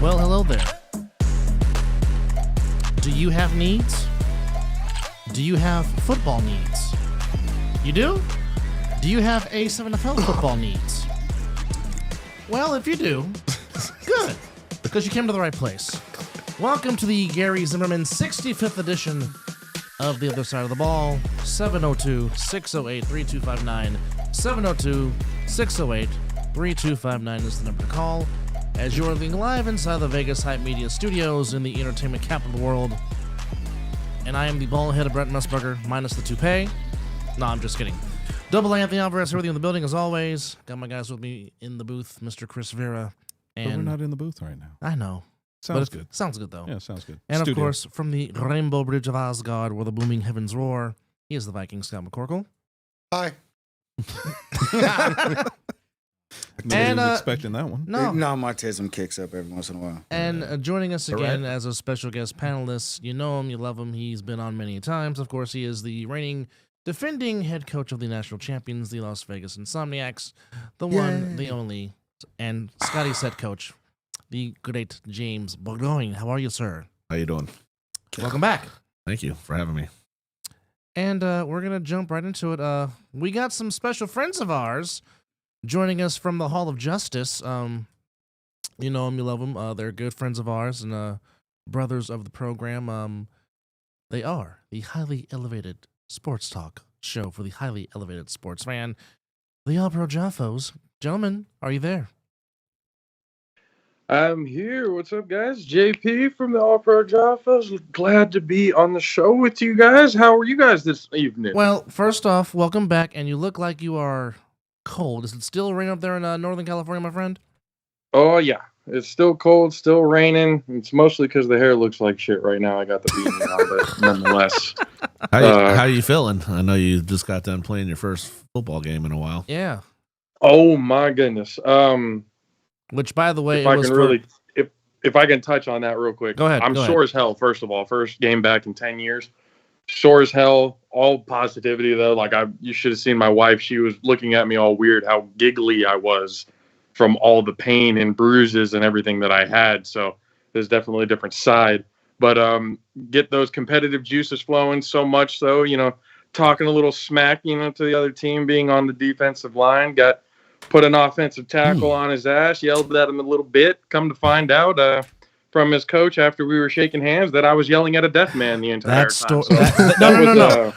Well, hello there. Do you have needs? Do you have football needs? You do? Do you have A7FL football needs? Well, if you do, good, because you came to the right place. Welcome to the Gary Zimmerman 65th edition of The Other Side of the Ball. 702-608-3259. 702-608-3259 is the number to call, as you're living live inside the Vegas Hype Media Studios in the entertainment capital of the world. And I am the bald-headed Brent Musburger, minus the toupee. No, I'm just kidding. Double Anthony Alvarez, everything in the building as always. Got my guys with me in the booth, Mr. Chris Veira. But we're not in the booth right now. I know. Sounds good. Sounds good, though. Yeah, sounds good. And Studio. of course, from the Rainbow Bridge of Asgard, where the booming heavens roar, he is the Viking Scott McCorkle. Hi. I was expecting that one. No. Autism kicks up every once in a while. And joining us again as a special guest panelist, you know him, you love him, he's been on many times. Of course, he is the reigning, defending head coach of the national champions, the Las Vegas Insomniacs, the one, the only, and Scotty set coach, the great James Bourgoin. How are you, sir? How you doing? Welcome back. Thank you for having me. And we're going to jump right into it. We got some special friends of ours joining us from the Hall of Justice. You know them, you love them. They're good friends of ours and brothers of the program. They are the highly elevated sports talk show for the highly elevated sports fan, the All-Pro Jaffos. Gentlemen, are you there? I'm here. What's up, guys? JP from the All-Pro Jaffos. Glad to be on the show with you guys. How are you guys this evening? Well, first off, welcome back, and you look like you are cold. Is it still raining up there in Northern California, my friend? Oh, yeah. It's still cold, still raining. It's mostly because the hair looks like shit right now. I got the beanie on, but nonetheless. How you feeling? I know you just got done playing your first football game in a while. Yeah. Oh, my goodness. Which, by the way, if I can touch on that real quick. Go ahead. I'm sore as hell, first of all. First game back in 10 years. Sore as hell. All positivity, though. Like, you should have seen my wife. She was looking at me all weird, how giggly I was from all the pain and bruises and everything that I had. So there's definitely a different side. But get those competitive juices flowing so much so, talking a little smack, to the other team, being on the defensive line. Put an offensive tackle on his ass, yelled at him a little bit. Come to find out from his coach after we were shaking hands that I was yelling at a deaf man the entire time. No.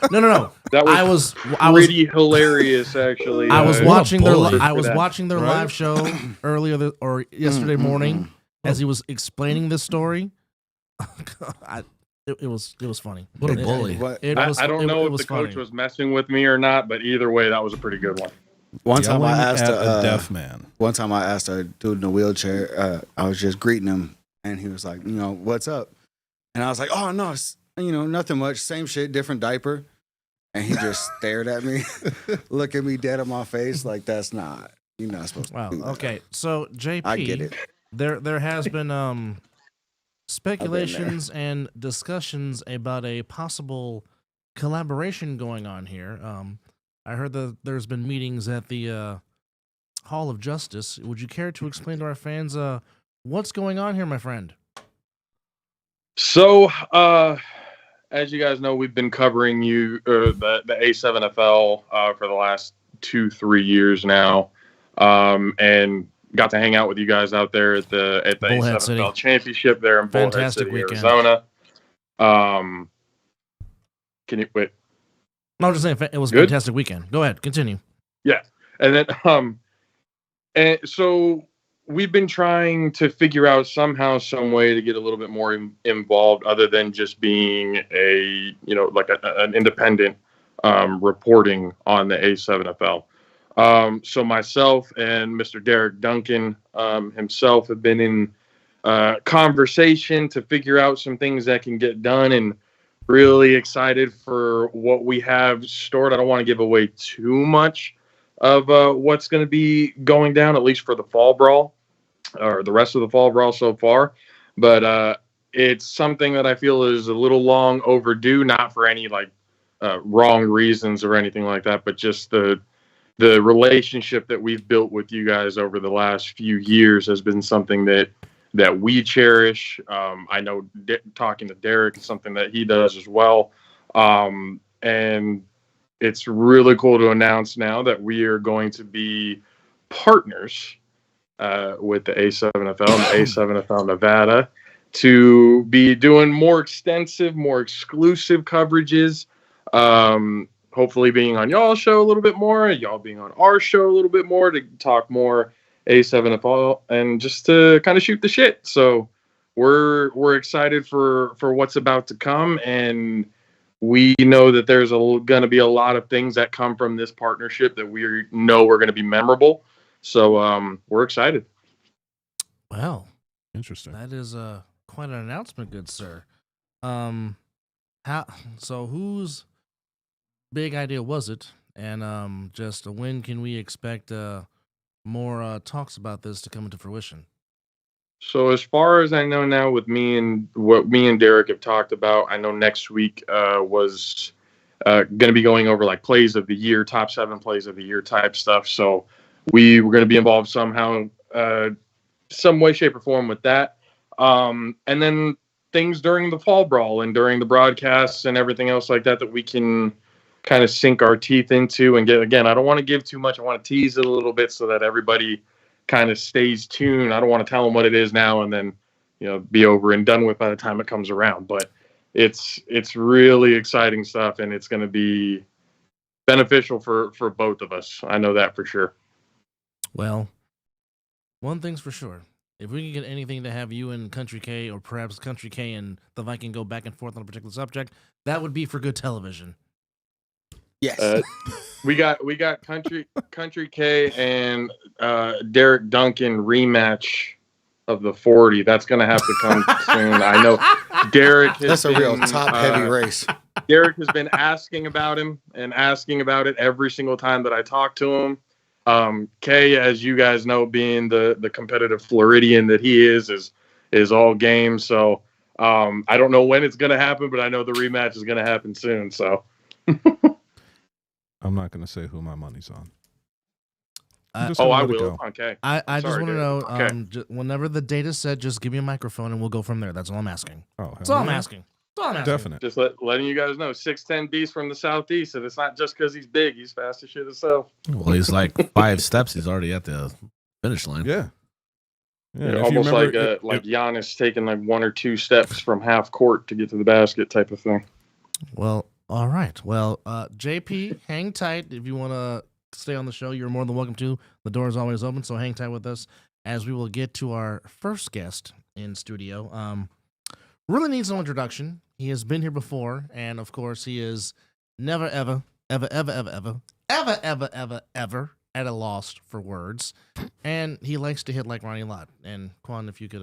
That was pretty hilarious, actually. I was watching their live show earlier or yesterday morning as he was explaining this story. It was funny. What a bully! I don't know if the coach was messing with me or not, but either way, that was a pretty good one. One time I asked a deaf man. One time I asked a dude in a wheelchair. I was just greeting him, and he was like, "What's up?" And I was like, "Oh no, it's, nothing much. Same shit, different diaper." And he just stared at me, look at me dead in my face, like that's not. You're not supposed to. Wow. Do that. Okay. So JP, I get it. There has been speculations and discussions about a possible collaboration going on here. I heard that there's been meetings at the Hall of Justice. Would you care to explain to our fans what's going on here, my friend? So, as you guys know, we've been covering the A7FL for the last 2-3 years now, and got to hang out with you guys out there at the Bullhead A7FL City. Championship there in Bullhead City, weekend. Arizona. Can you wait? No, I'm just saying it was a Good? fantastic weekend. Go ahead, continue. Yeah, and then and so we've been trying to figure out somehow, some way to get a little bit more involved, other than just being an independent reporting on the A7FL. So myself and Mr. Derek Duncan himself have been in conversation to figure out some things that can get done, and really excited for what we have stored. I don't want to give away too much of what's going to be going down, at least for the fall brawl or the rest of the fall brawl so far. But it's something that I feel is a little long overdue, not for any wrong reasons or anything like that, but just the relationship that we've built with you guys over the last few years has been something that that we cherish. I know talking to Derek is something that he does as well. And it's really cool to announce now that we are going to be partners with the A7FL and the A7FL Nevada to be doing more extensive, more exclusive coverages. Hopefully being on y'all's show a little bit more, y'all being on our show a little bit more to talk more A7FL and just to kind of shoot the shit. So we're excited for what's about to come, and we know that there's going to be a lot of things that come from this partnership that we know we're going to be memorable. So we're excited. Wow, Interesting. that is quite an announcement, good sir. Whose big idea was it? And just when can we expect more talks about this to come into fruition? So as far as I know now, with what me and Derek have talked about, I know next week was going to be going over like plays of the year, top 7 plays of the year type stuff. So we were going to be involved somehow, some way, shape, or form with that. And then things during the fall brawl and during the broadcasts and everything else like that we can kind of sink our teeth into and get. Again, I don't want to give too much. I want to tease it a little bit so that everybody kind of stays tuned. I don't want to tell them what it is now and then, be over and done with by the time it comes around. But it's really exciting stuff, and it's going to be beneficial for both of us. I know that for sure. Well, one thing's for sure. If we can get anything to have you and Country K, or perhaps Country K and the Viking go back and forth on a particular subject, that would be for good television. Yes. We got Country K and Derek Duncan rematch of the 40. That's going to have to come soon. I know Derek has That's a real top-heavy race. Derek has been asking about him and asking about it every single time that I talk to him. Kay, as you guys know, being the competitive Floridian that he is all game. So I don't know when it's going to happen, but I know the rematch is going to happen soon. So I'm not going to say who my money's on. I will. Okay. I just want to know, Okay. Whenever the data's set, just give me a microphone and we'll go from there. That's all I'm asking. Oh, That's all I'm asking. Definite. Just letting you guys know, 6'10" beast from the southeast, and it's not just because he's big. He's fast as shit himself. Well, he's like 5 steps. He's already at the finish line. Yeah. Yeah. Almost like Giannis taking like 1 or 2 steps from half court to get to the basket type of thing. Well, all right. Well, JP, hang tight. If you want to stay on the show, you're more than welcome to. The door is always open, so hang tight with us as we will get to our first guest in studio. Really needs no introduction. He has been here before, and of course, he is never, ever at a loss for words. And he likes to hit like Ronnie Lott. And Quan, if you could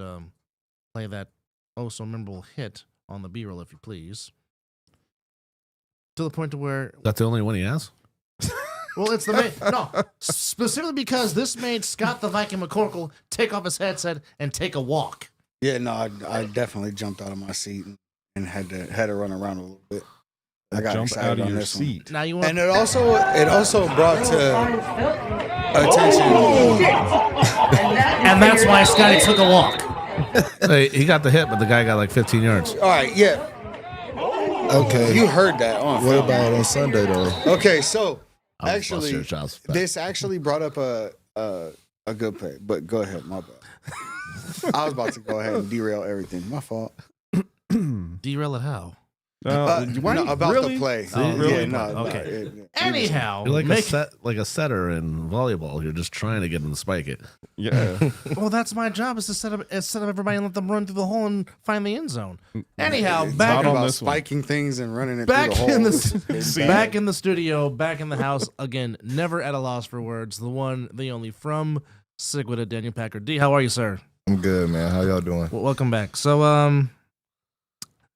play that oh so memorable hit on the B-roll, if you please. To the point to where That's the only one he has? well, it's the main no, specifically because this made Scott the Viking McCorkle take off his headset and take a walk. Yeah, no, I definitely jumped out of my seat and had to run around a little bit. I got Jump excited out of on your this seat. Now you want And it also brought to attention. and that's why Scotty took a walk. Hey, he got the hit, but the guy got like 15 yards. All right, yeah. Okay. You heard that on What film. about on Sunday though? Okay, so I'll actually, bust your chops back. this actually brought up a good play. But go ahead, my bad. I was about to go ahead and derail everything. My fault. Derail it how? About really? the play. Oh, yeah, really? no. Okay. No, Anyhow, You're like make- a setter in volleyball. You're just trying to get him to spike it. Yeah. well, that's my job is to set up everybody and let them run through the hole and find the end zone. Anyhow, It's back not on about this one. spiking things and running it back through the in hole. the back in the studio, back in the house again. Never at a loss for words. The one, the only from Sigwita, Daniel Packard. D, how are you, sir? I'm good, man. How y'all doing? Well, welcome back. So,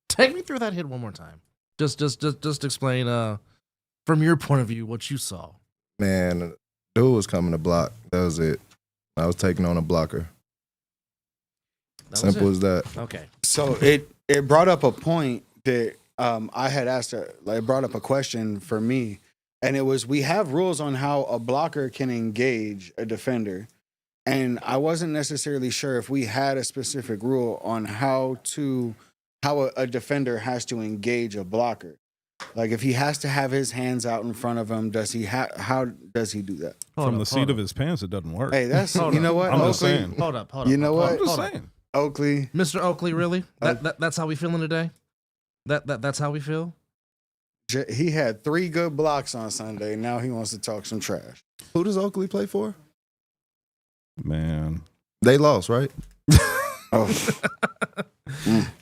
take me through that hit one more time. Just explain, from your point of view, what you saw. Man, dude was coming to block. That was it. I was taking on a blocker. That was Simple it. as that. Okay. So it brought up a point that I had asked. It brought up a question for me, and it was: we have rules on how a blocker can engage a defender, And I wasn't necessarily sure if we had a specific rule on how a defender has to engage a blocker. Like if he has to have his hands out in front of him, how does he do that? From the seat of his pants, it doesn't work. Hey, that's Hold you up. know what? I'm Oakley, just saying. Hold up. You know what? I'm just Hold up. saying. Oakley, Mr. Oakley, really? That's how we feeling today? That's how we feel? he had 3 good blocks on Sunday. Now he wants to talk some trash. Who does Oakley play for? Man. They lost, right? Oh,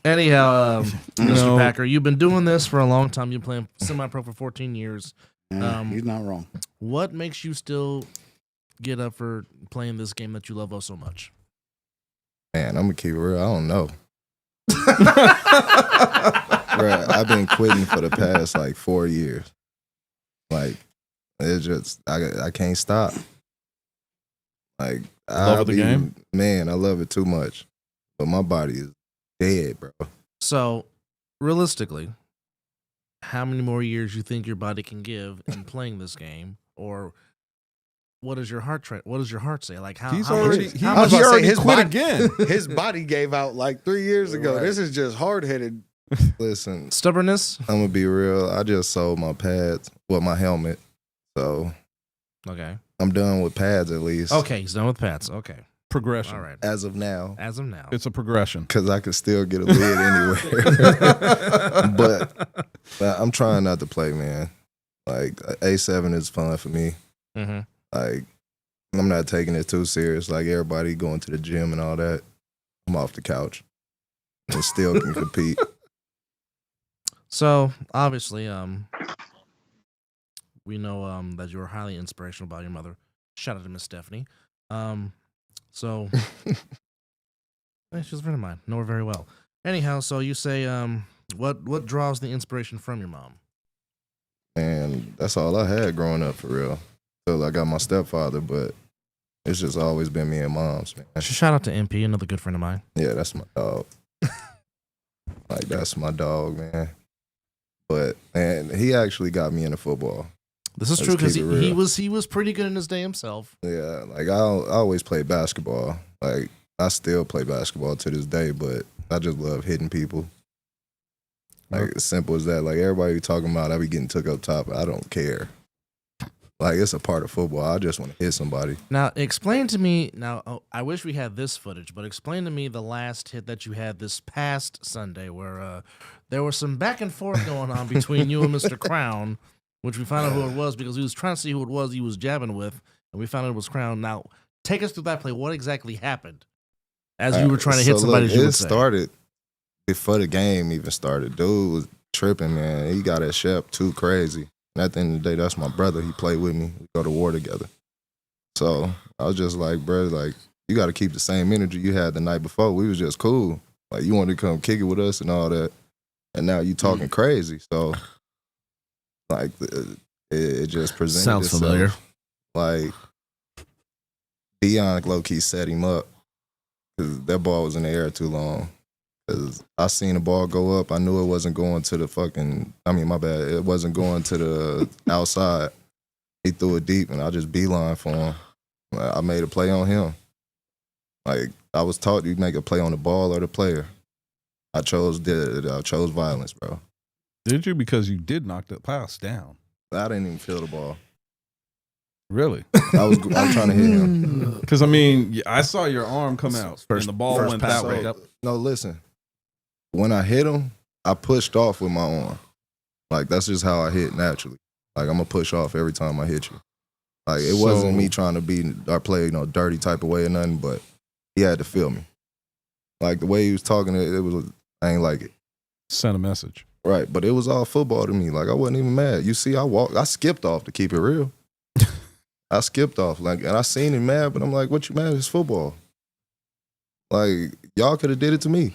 Anyhow, Mr. No. Packer, you've been doing this for a long time. You've been playing semi-pro for 14 years. yeah, he's not wrong. What makes you still get up for playing this game that you love oh so much? Man, I'm gonna keep it real. I don't know. Bruh, I've been quitting for the past like 4 years. Like it's just I can't stop. Like Love of the game? Man, I love it too much. But my body is dead, bro. So, realistically, how many more years you think your body can give in playing this game, or what does your heart what does your heart say? Like He's how already, much, he, how I was much- he about to say, already his quit body- again. His body gave out like 3 years ago. Right. This is just hard headed. Listen, stubbornness? I'm gonna be real. I just sold my pads, my helmet. So Okay. I'm done with pads at least. Okay, he's done with pats. Okay. Progression. All right. As of now. As of now. It's a progression. Because I could still get a lid anywhere. but I'm trying not to play, man. Like A7 is fun for me. Mm-hmm. Like I'm not taking it too serious. Like everybody going to the gym and all that. I'm off the couch and still can compete. So obviously, we know that you were highly inspirational by your mother. Shout out to Miss Stephanie. So she's a friend of mine. Know her very well. Anyhow, so you say, what draws the inspiration from your mom? And that's all I had growing up for real. Till I got my stepfather, but it's just always been me and mom's, man. Shout out to MP, another good friend of mine. Yeah, that's my dog. Like that's my dog, man. But and he actually got me into football. This is Let's true because keep it real. he was pretty good in his day himself. Yeah, like I always played basketball. Like I still play basketball to this day, but I just love hitting people. Like as simple as that. Like everybody talking about I be getting took up top. I don't care. Like it's a part of football. I just want to hit somebody. Now, explain to me. Now, I wish we had this footage, but explain to me the last hit that you had this past Sunday, where there was some back and forth going on between you and Mr. Crown, which we found out who it was because we was trying to see who it was he was jabbing with, and we found out it was Crown. Now, take us through that play. What exactly happened as you were trying to hit somebody? Look, as you it would say? started before the game even started. Dude was tripping, man. He got that Shep too crazy. And at the end of the day, that's my brother. He played with me. We go to war together. So I was just like, bro, like, you got to keep the same energy you had the night before. We was just cool. Like, you wanted to come kick it with us and all that. And now you talking crazy. So, like, it just presented Sounds itself. familiar. Like, Deion low-key set him up because that ball was in the air too long. Because I seen the ball go up. I knew it wasn't going to the my bad. It wasn't going to the outside. He threw it deep, and I just beeline for him. I made a play on him. Like, I was taught you make a play on the ball or the player. I chose violence, bro. Did you? Because you did knock the pass down. I didn't even feel the ball. Really? I was trying to hit him. Because, I mean, I saw your arm come out, and the ball went that way. No, listen. When I hit him, I pushed off with my arm. Like, that's just how I hit naturally. Like, I'm going to push off every time I hit you. Like, it wasn't me trying to be or play, dirty type of way or nothing, but he had to feel me. Like, the way he was talking, I ain't like it. Sent a message. Right, but it was all football to me. Like, I wasn't even mad. You see, I skipped off to keep it real. I skipped off, and I seen him mad, but I'm like, what you mad? It's football. Like, y'all could have did it to me.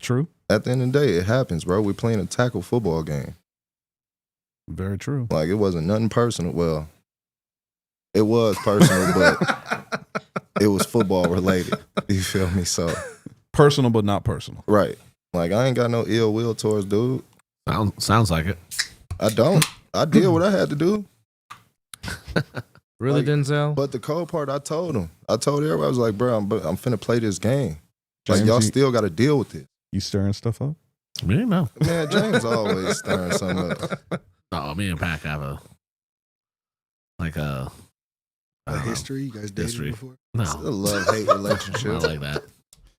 True. At the end of the day, it happens, bro. We're playing a tackle football game. Very true. Like, it wasn't nothing personal. Well, it was personal, but it was football related. You feel me? So Personal, but not personal. right. Like, I ain't got no ill will towards dude. Sounds like it. I don't. I did what I had to do. Really, Like, Denzel? But the cold part, I told everybody, I was like, bro, I'm finna play this game. Like, James, y'all still got to deal with it. You stirring stuff up? Me no. Man, James always stirring something up. Oh, me and Pac have a I A don't know. history? You guys dated History. before? It's a No, love-hate relationship. not like that.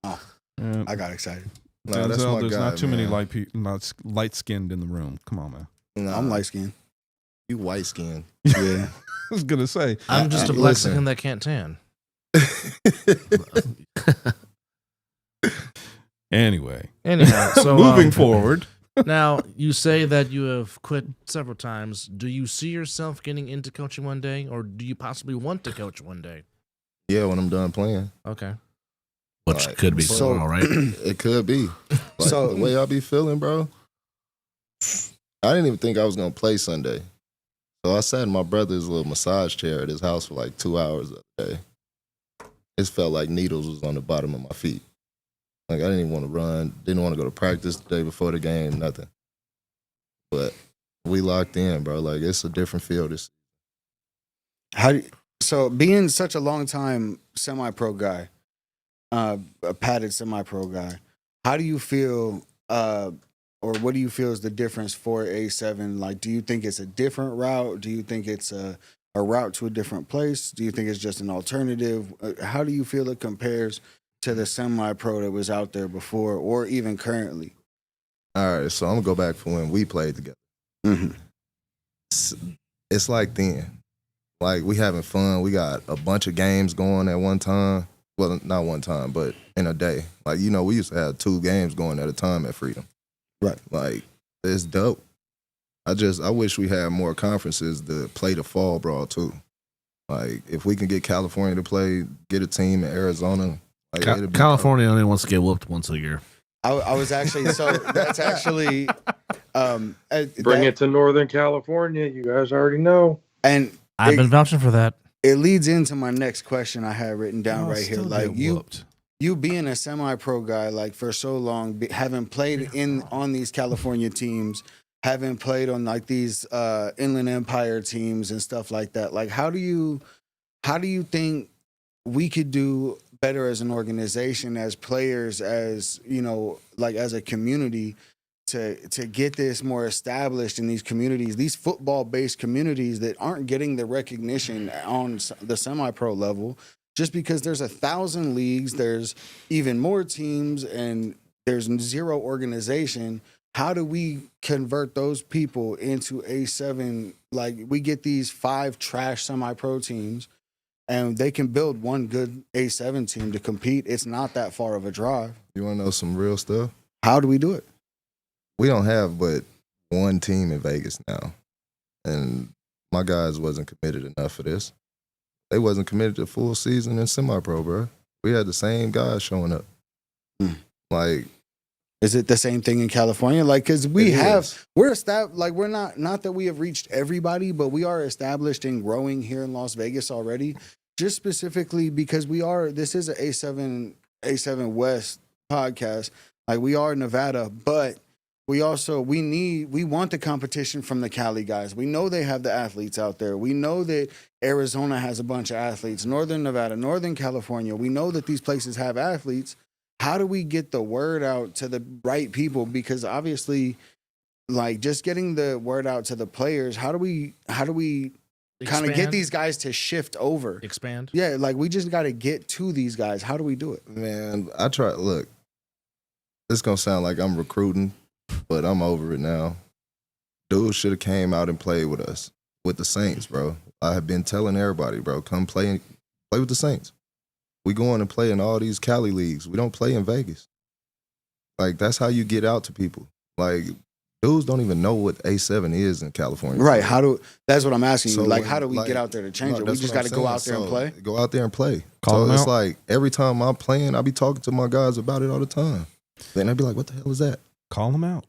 Yeah. I got excited. Nah, that's my Denzel, there's guy, not too many man. light-skinned in the room. Come on, man. Nah, I'm light skinned. You white-skinned. Yeah. I was gonna say. I'm just a listen. Mexican that can't tan. Anyway, Anyhow, so moving forward. Now, you say that you have quit several times. Do you see yourself getting into coaching one day, or do you possibly want to coach one day? Yeah, when I'm done playing. Okay. Which Like, could be so- all right. It could be. Like, So- the way I be feeling, bro, I didn't even think I was going to play Sunday. So I sat in my brother's little massage chair at his house for like 2 hours the other day. It felt like needles was on the bottom of my feet. Like, I didn't even want to run, didn't want to go to practice the day before the game, nothing. But we locked in, bro. Like, it's a different field. So being such a long time semi-pro guy, a padded semi-pro guy, how do you feel, or what do you feel is the difference for A7? Like, do you think it's a different route? Do you think it's a route to a different place? Do you think it's just an alternative? How do you feel it compares to the semi-pro that was out there before, or even currently? All right, so I'm going to go back for when we played together. Mm-hmm. It's like then. Like, we having fun. We got a bunch of games going at one time. Well, not one time, but in a day. Like, you know, we used to have 2 games going at a time at Freedom. Right. Like, it's dope. I wish we had more conferences to play the fall brawl, too. Like, if we can get California to play, get a team in Arizona. Like, it'd be California only wants to get whooped once a year. I was actually, so that's actually, Bring it to Northern California. You guys already know. and I've been vouching for that. it leads into my next question I had written down I'll right here. still Like, get you whooped. being a semi-pro guy, like, for so long, having played on these California teams, having played on like these Inland Empire teams and stuff like that. Like, how do you think we could do better as an organization, as players, as, you know, like as a community, to get this more established in these communities, these football-based communities that aren't getting the recognition on the semi-pro level, just because there's 1,000 leagues, there's even more teams, and there's zero organization. How do we convert those people into A7? Like, we get these 5 trash semi-pro teams, and they can build one good A7 team to compete. It's not that far of a drive. You want to know some real stuff? How do we do it? We don't have but one team in Vegas now. And my guys wasn't committed enough for this. They wasn't committed to full season and semi-pro, bro. We had the same guys showing up. Like, Is it the same thing in California? Like, because we It have, is. we're established, like, we're not that we have reached everybody, but we are established and growing here in Las Vegas already. Just specifically because this is an A7 West podcast. Like, we are Nevada, but we also, we want the competition from the Cali guys. We know they have the athletes out there. We know that Arizona has a bunch of athletes, Northern Nevada, Northern California. We know that these places have athletes. How do we get the word out to the right people? Because obviously, like, just getting the word out to the players, how do we kind of get Expand? these guys to shift over? Expand. Yeah, like, we just got to get to these guys. How do we do it? man, look, this going to sound like I'm recruiting, but I'm over it now. Dude should have came out and played with us, with the Saints, bro. I have been telling everybody, bro, come play with the Saints. We going and play in all these Cali leagues. We don't play in Vegas. Like, that's how you get out to people. Like, dudes don't even know what A7 is in California. Right. That's what I'm asking you. So like, when- how do we like, get out there to change no, it? We that's just what got to I'm go out saying. there and So, play. Go out there and play. Call so them it's out. like every time I'm playing, I be talking to my guys about it all the time. Then they be like, what the hell is that? Call them out.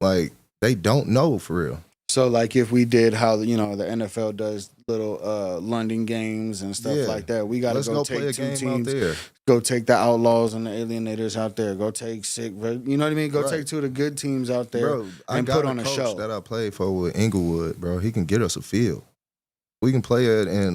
Like, they don't know for real. So, like, if we did how, you know, the NFL does little London games and stuff Yeah. like that, we got to Let's go go play a take 2 game out teams, there. go take the Outlaws and the Alienators out there, go take you know what I mean? Go Right. take 2 of the good teams out there. Bro, I and got put on a coach show. that I played for with Inglewood, bro. He can get us a field. We can play it in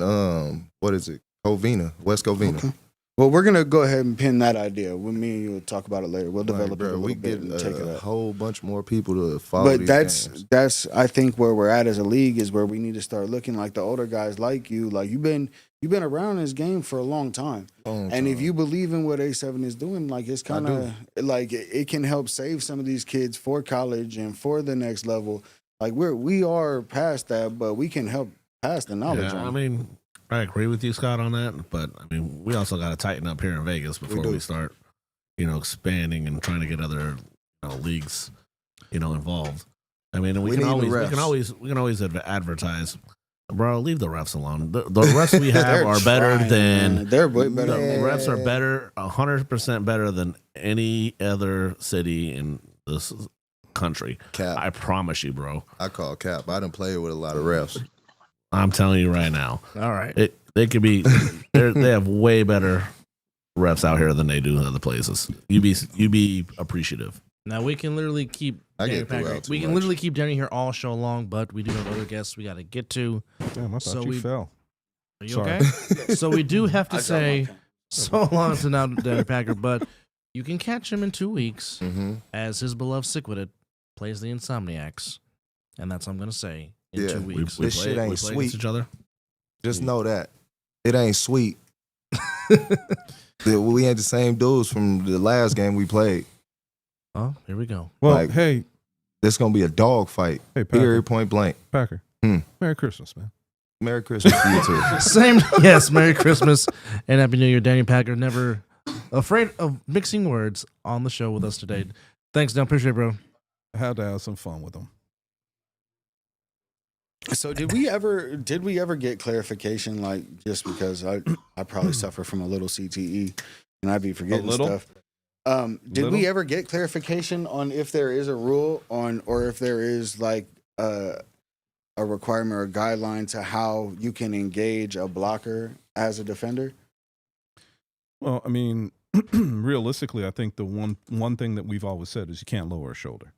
what is it? Covina, West Covina. Okay. Well, we're gonna go ahead and pin that idea. With me and you will talk about it later. We'll develop Bro, it a little we bit get and take it a up. whole bunch more people to follow. But these games. that's I think where we're at as a league is where we need to start looking like the older guys like you. Like you've been around this game for a long time. And if you believe in what A7 is doing, like it's kind of like it can help save some of these kids for college and for the next level. Like we are past that, but we can help pass the knowledge. Yeah, on. I mean, I agree with you, Scott, on that. But I mean, we also got to tighten up here in Vegas before we start, expanding and trying to get other leagues, involved. I mean, we can always advertise. Bro, leave the refs alone. The refs we have are better than they're way better. The refs are better, 100% better than any other city in this country. Cap. I promise you, bro. I call cap. I done played with a lot of refs. I'm telling you right now. All right. They could be. They have way better refs out here than they do in other places. You be appreciative. Now we can literally keep. I can literally keep Danny here all show long, but we do have other guests we got to get to. Damn, I thought you fell. Are you Sorry. okay? So we do have to say so long to now, Danny Packer, but you can catch him in 2 weeks as his beloved Sickwitted plays the Insomniacs, and that's what I'm gonna say in 2 weeks. This shit ain't sweet. Each other. Just know that it ain't sweet. We had the same dudes from the last game we played. Oh, here we go. Well, Like, hey, This gonna be a dog fight. hey, Packer. Period. Point blank. Packer. Hmm. Merry Christmas, man. Merry Christmas to you too. Same, yes. Merry Christmas and Happy New Year, Danny Packer. Never afraid of mixing words on the show with us today. Thanks, Dan. Appreciate it, bro. I had to have some fun with them. So did we ever get clarification? Like just because I probably suffer from a little CTE and I'd be forgetting stuff. Did we ever get clarification on if there is a rule on or if there is like a requirement or guideline to how you can engage a blocker as a defender? Well, I mean, realistically, I think the one thing that we've always said is you can't lower a shoulder.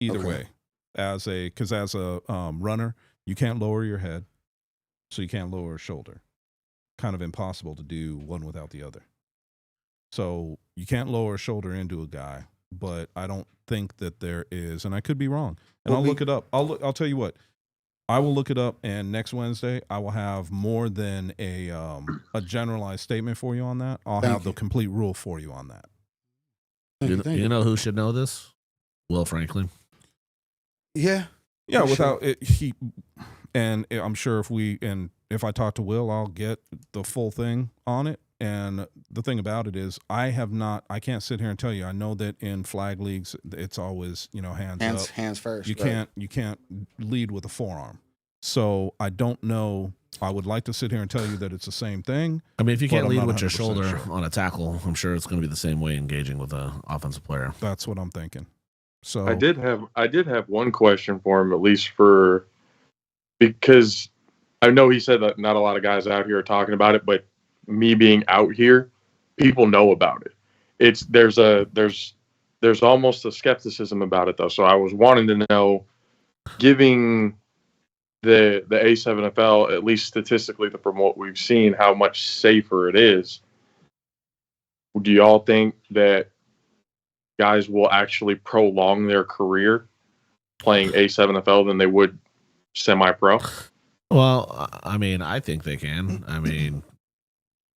Either way, as a runner, you can't lower your head, so you can't lower a shoulder. Kind of impossible to do one without the other. So you can't lower a shoulder into a guy, but I don't think that there is, and I could be wrong. And I'll look it up. I'll tell you what. I will look it up, and next Wednesday I will have more than a generalized statement for you on that. I'll have the complete rule for you on that. You know who should know this? Will Franklin. Yeah. Yeah, without it, and I'm sure if I talk to Will, I'll get the full thing on it. And the thing about it is, I can't sit here and tell you. I know that in flag leagues, it's always hands up, hands first. You can't lead with a forearm. So I don't know. I would like to sit here and tell you that it's the same thing. I mean, if you can't I'm lead not with your 100% shoulder sure. on a tackle, I'm sure it's going to be the same way engaging with an offensive player. That's what I'm thinking. So I did have one question for him, at least because I know he said that not a lot of guys out here are talking about it, but me being out here, people know about it. There's almost a skepticism about it though. So I was wanting to know, giving the A7FL, at least statistically from what we've seen, how much safer it is. Do y'all think that guys will actually prolong their career playing A7FL than they would semi-pro? Well, I mean, I think they can. I mean,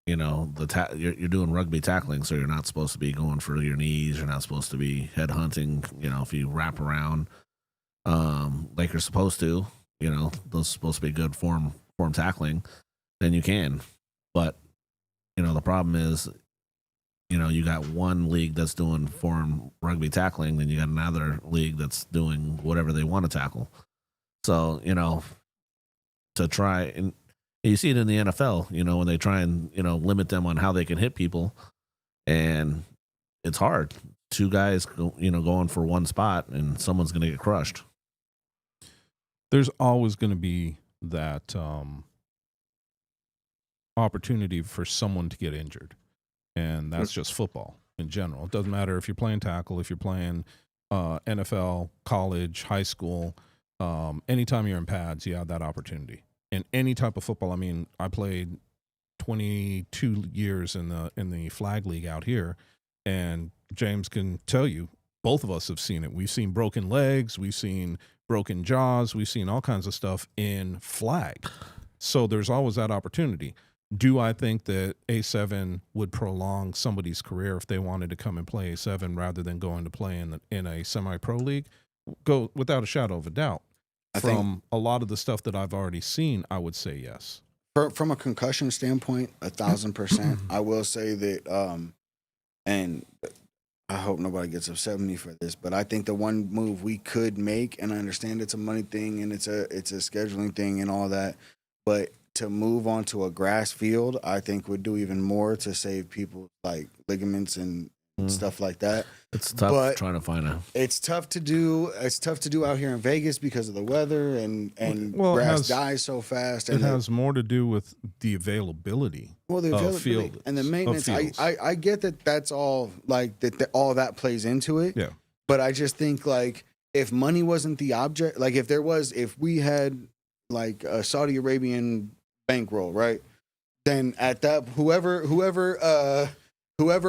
you're doing rugby tackling, so you're not supposed to be going for your knees. You're not supposed to be head hunting. If you wrap around like you're supposed to, those supposed to be good form tackling, then you can. But the problem is, you got one league that's doing form rugby tackling, then you got another league that's doing whatever they want to tackle. So to try and. You see it in the NFL, when they try and, limit them on how they can hit people. And it's hard. Two guys, going for one spot and someone's going to get crushed. There's always going to be that opportunity for someone to get injured. And that's just football in general. It doesn't matter if you're playing tackle, if you're playing NFL, college, high school. anytime you're in pads, you have that opportunity. In any type of football, I mean, I played 22 years in the flag league out here, and James can tell you, both of us have seen it. We've seen broken legs, we've seen broken jaws, we've seen all kinds of stuff in flag. So there's always that opportunity. Do I think that A7 would prolong somebody's career if they wanted to come and play A7 rather than going to play in a semi-pro league? Go without a shadow of a doubt. From a lot of the stuff that I've already seen, I would say yes. From a concussion standpoint, 1,000%. I will say that, and I hope nobody gets upset with me for this, but I think the one move we could make, and I understand it's a money thing and it's a scheduling thing and all that, but to move onto a grass field, I think would do even more to save people like ligaments and stuff like that. It's tough trying to find It's tough to do. It's tough to do out here in Vegas because of the weather and grass dies so fast. And it has more to do with the availability. Well, the availability and the maintenance. I get that. That's all like that. All that plays into it. Yeah. But I just think like if money wasn't the object, like if we had like a Saudi Arabian bankroll, right? Then at that whoever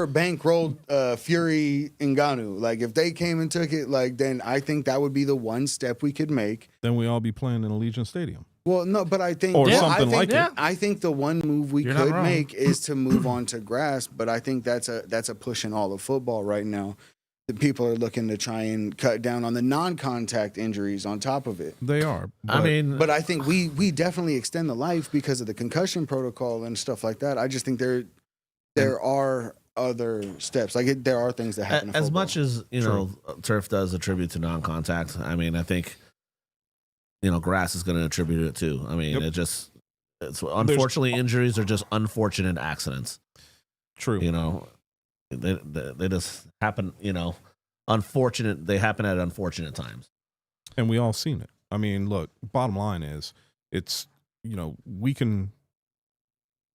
bankrolled Fury Ngannou, like if they came and took it, like then I think that would be the one step we could make. Then we all be playing in Allegiant Stadium. Well, no, but I think I think the one move we could make is to move on to grass. But I think that's a push in all of football right now. The people are looking to try and cut down on the non-contact injuries on top of it. They are. But I think we definitely extend the life because of the concussion protocol and stuff like that. I just think there are other steps. Like there are things that happen in as football. much as turf does attribute to non-contact. I mean, I think grass is going to attribute it too. I mean, it's unfortunately injuries are just unfortunate accidents. True. They just happen. Unfortunate. They happen at unfortunate times. And we all seen it. I mean, look. Bottom line is, it's we can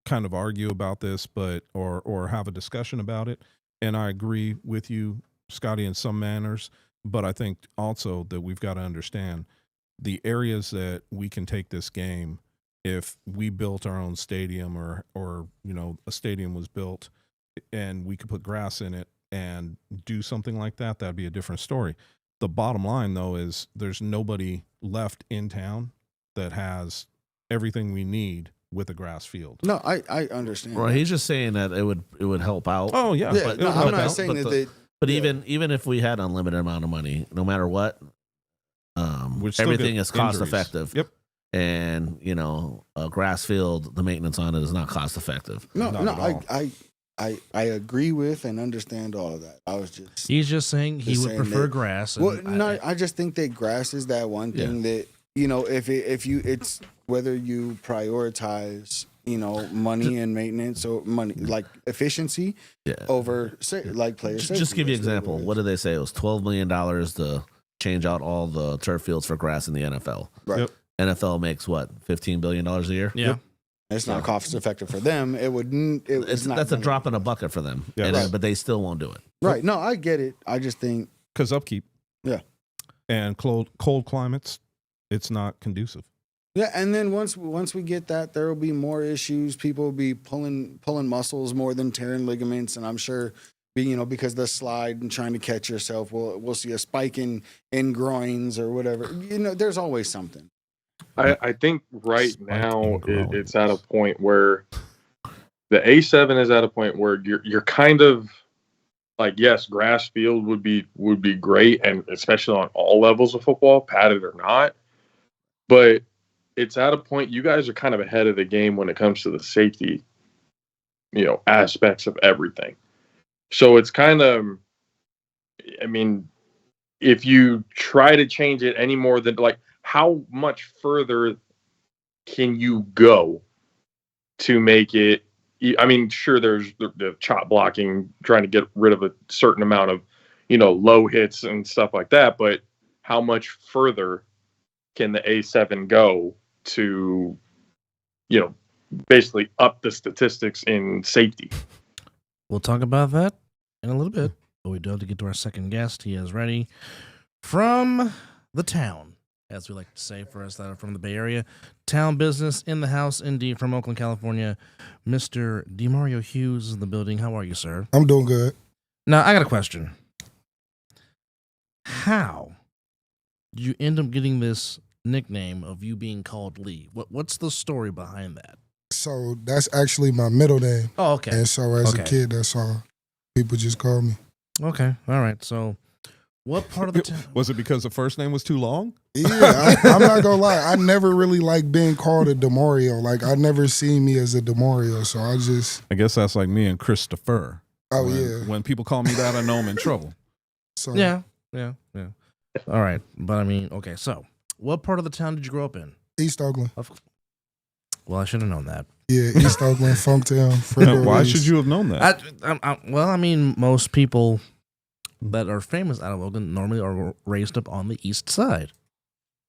kind of argue about this, but or have a discussion about it. And I agree with you, Scotty, in some manners. But I think also that we've got to understand the areas that we can take this game. If we built our own stadium, or a stadium was built, and we could put grass in it and do something like that, that'd be a different story. The bottom line, though, is there's nobody left in town that has everything we need with a grass field. No, I understand. Well, he's just saying that it would help out. Oh yeah, but I'm not saying that. But even if we had unlimited amount of money, no matter what, everything is cost effective. Yep. And a grass field, the maintenance on it is not cost effective. No, I agree with and understand all of that. He's just saying he would prefer grass. I just think that grass is that one thing that it's whether you prioritize money and maintenance or money like efficiency over like player safety. Just give you an example. What did they say? It was $12 million to change out all the turf fields for grass in the NFL. Right. Yep. NFL makes what, $15 billion a year? Yeah. Yep. It's not cost effective for them. That's a drop in a bucket for them. Yeah. But they still won't do it. Right. No, I get it. I just think because upkeep. Yeah. And cold climates, it's not conducive. Yeah, and then once we get that, there will be more issues. People will be pulling muscles more than tearing ligaments, and I'm sure, because the slide and trying to catch yourself, we'll see a spike in groins or whatever. There's always something. I think right now it's at a point where the A7 is at a point where you're kind of like, yes, grass field would be great, and especially on all levels of football, padded or not. But it's at a point you guys are kind of ahead of the game when it comes to the safety, aspects of everything. So it's kind of, I mean, if you try to change it any more than like, how much further can you go to make it? I mean, sure, there's the chop blocking, trying to get rid of a certain amount of, low hits and stuff like that. But how much further can the A7 go to, basically up the statistics in safety? We'll talk about that in a little bit, but we do have to get to our second guest. He is ready from the town as we like to say for us that are from the Bay Area. Town business in the house, indeed, from Oakland, California. Mr. Demario Hughes is in the building. How are you, sir? I'm doing good. Now, I got a question. How did you end up getting this nickname of you being called Lee? What's the story behind that? So that's actually my middle name. Oh, okay. And so as a kid, that's all people just call me. Okay. All right. So what part of the town? Was it because the first name was too long? Yeah, I'm not gonna lie. I never really liked being called a Demario. Like I never seen me as a Demario. So I guess that's like me and Christopher. Yeah. When people call me that, I know I'm in trouble. So Yeah. All right. But I mean, okay. So what part of the town did you grow up in? East Oakland. Well, I should have known that. Yeah, East Oakland, Funktown. Why should you have known that? Well, I mean, most people that are famous out of Oakland normally are raised up on the east side.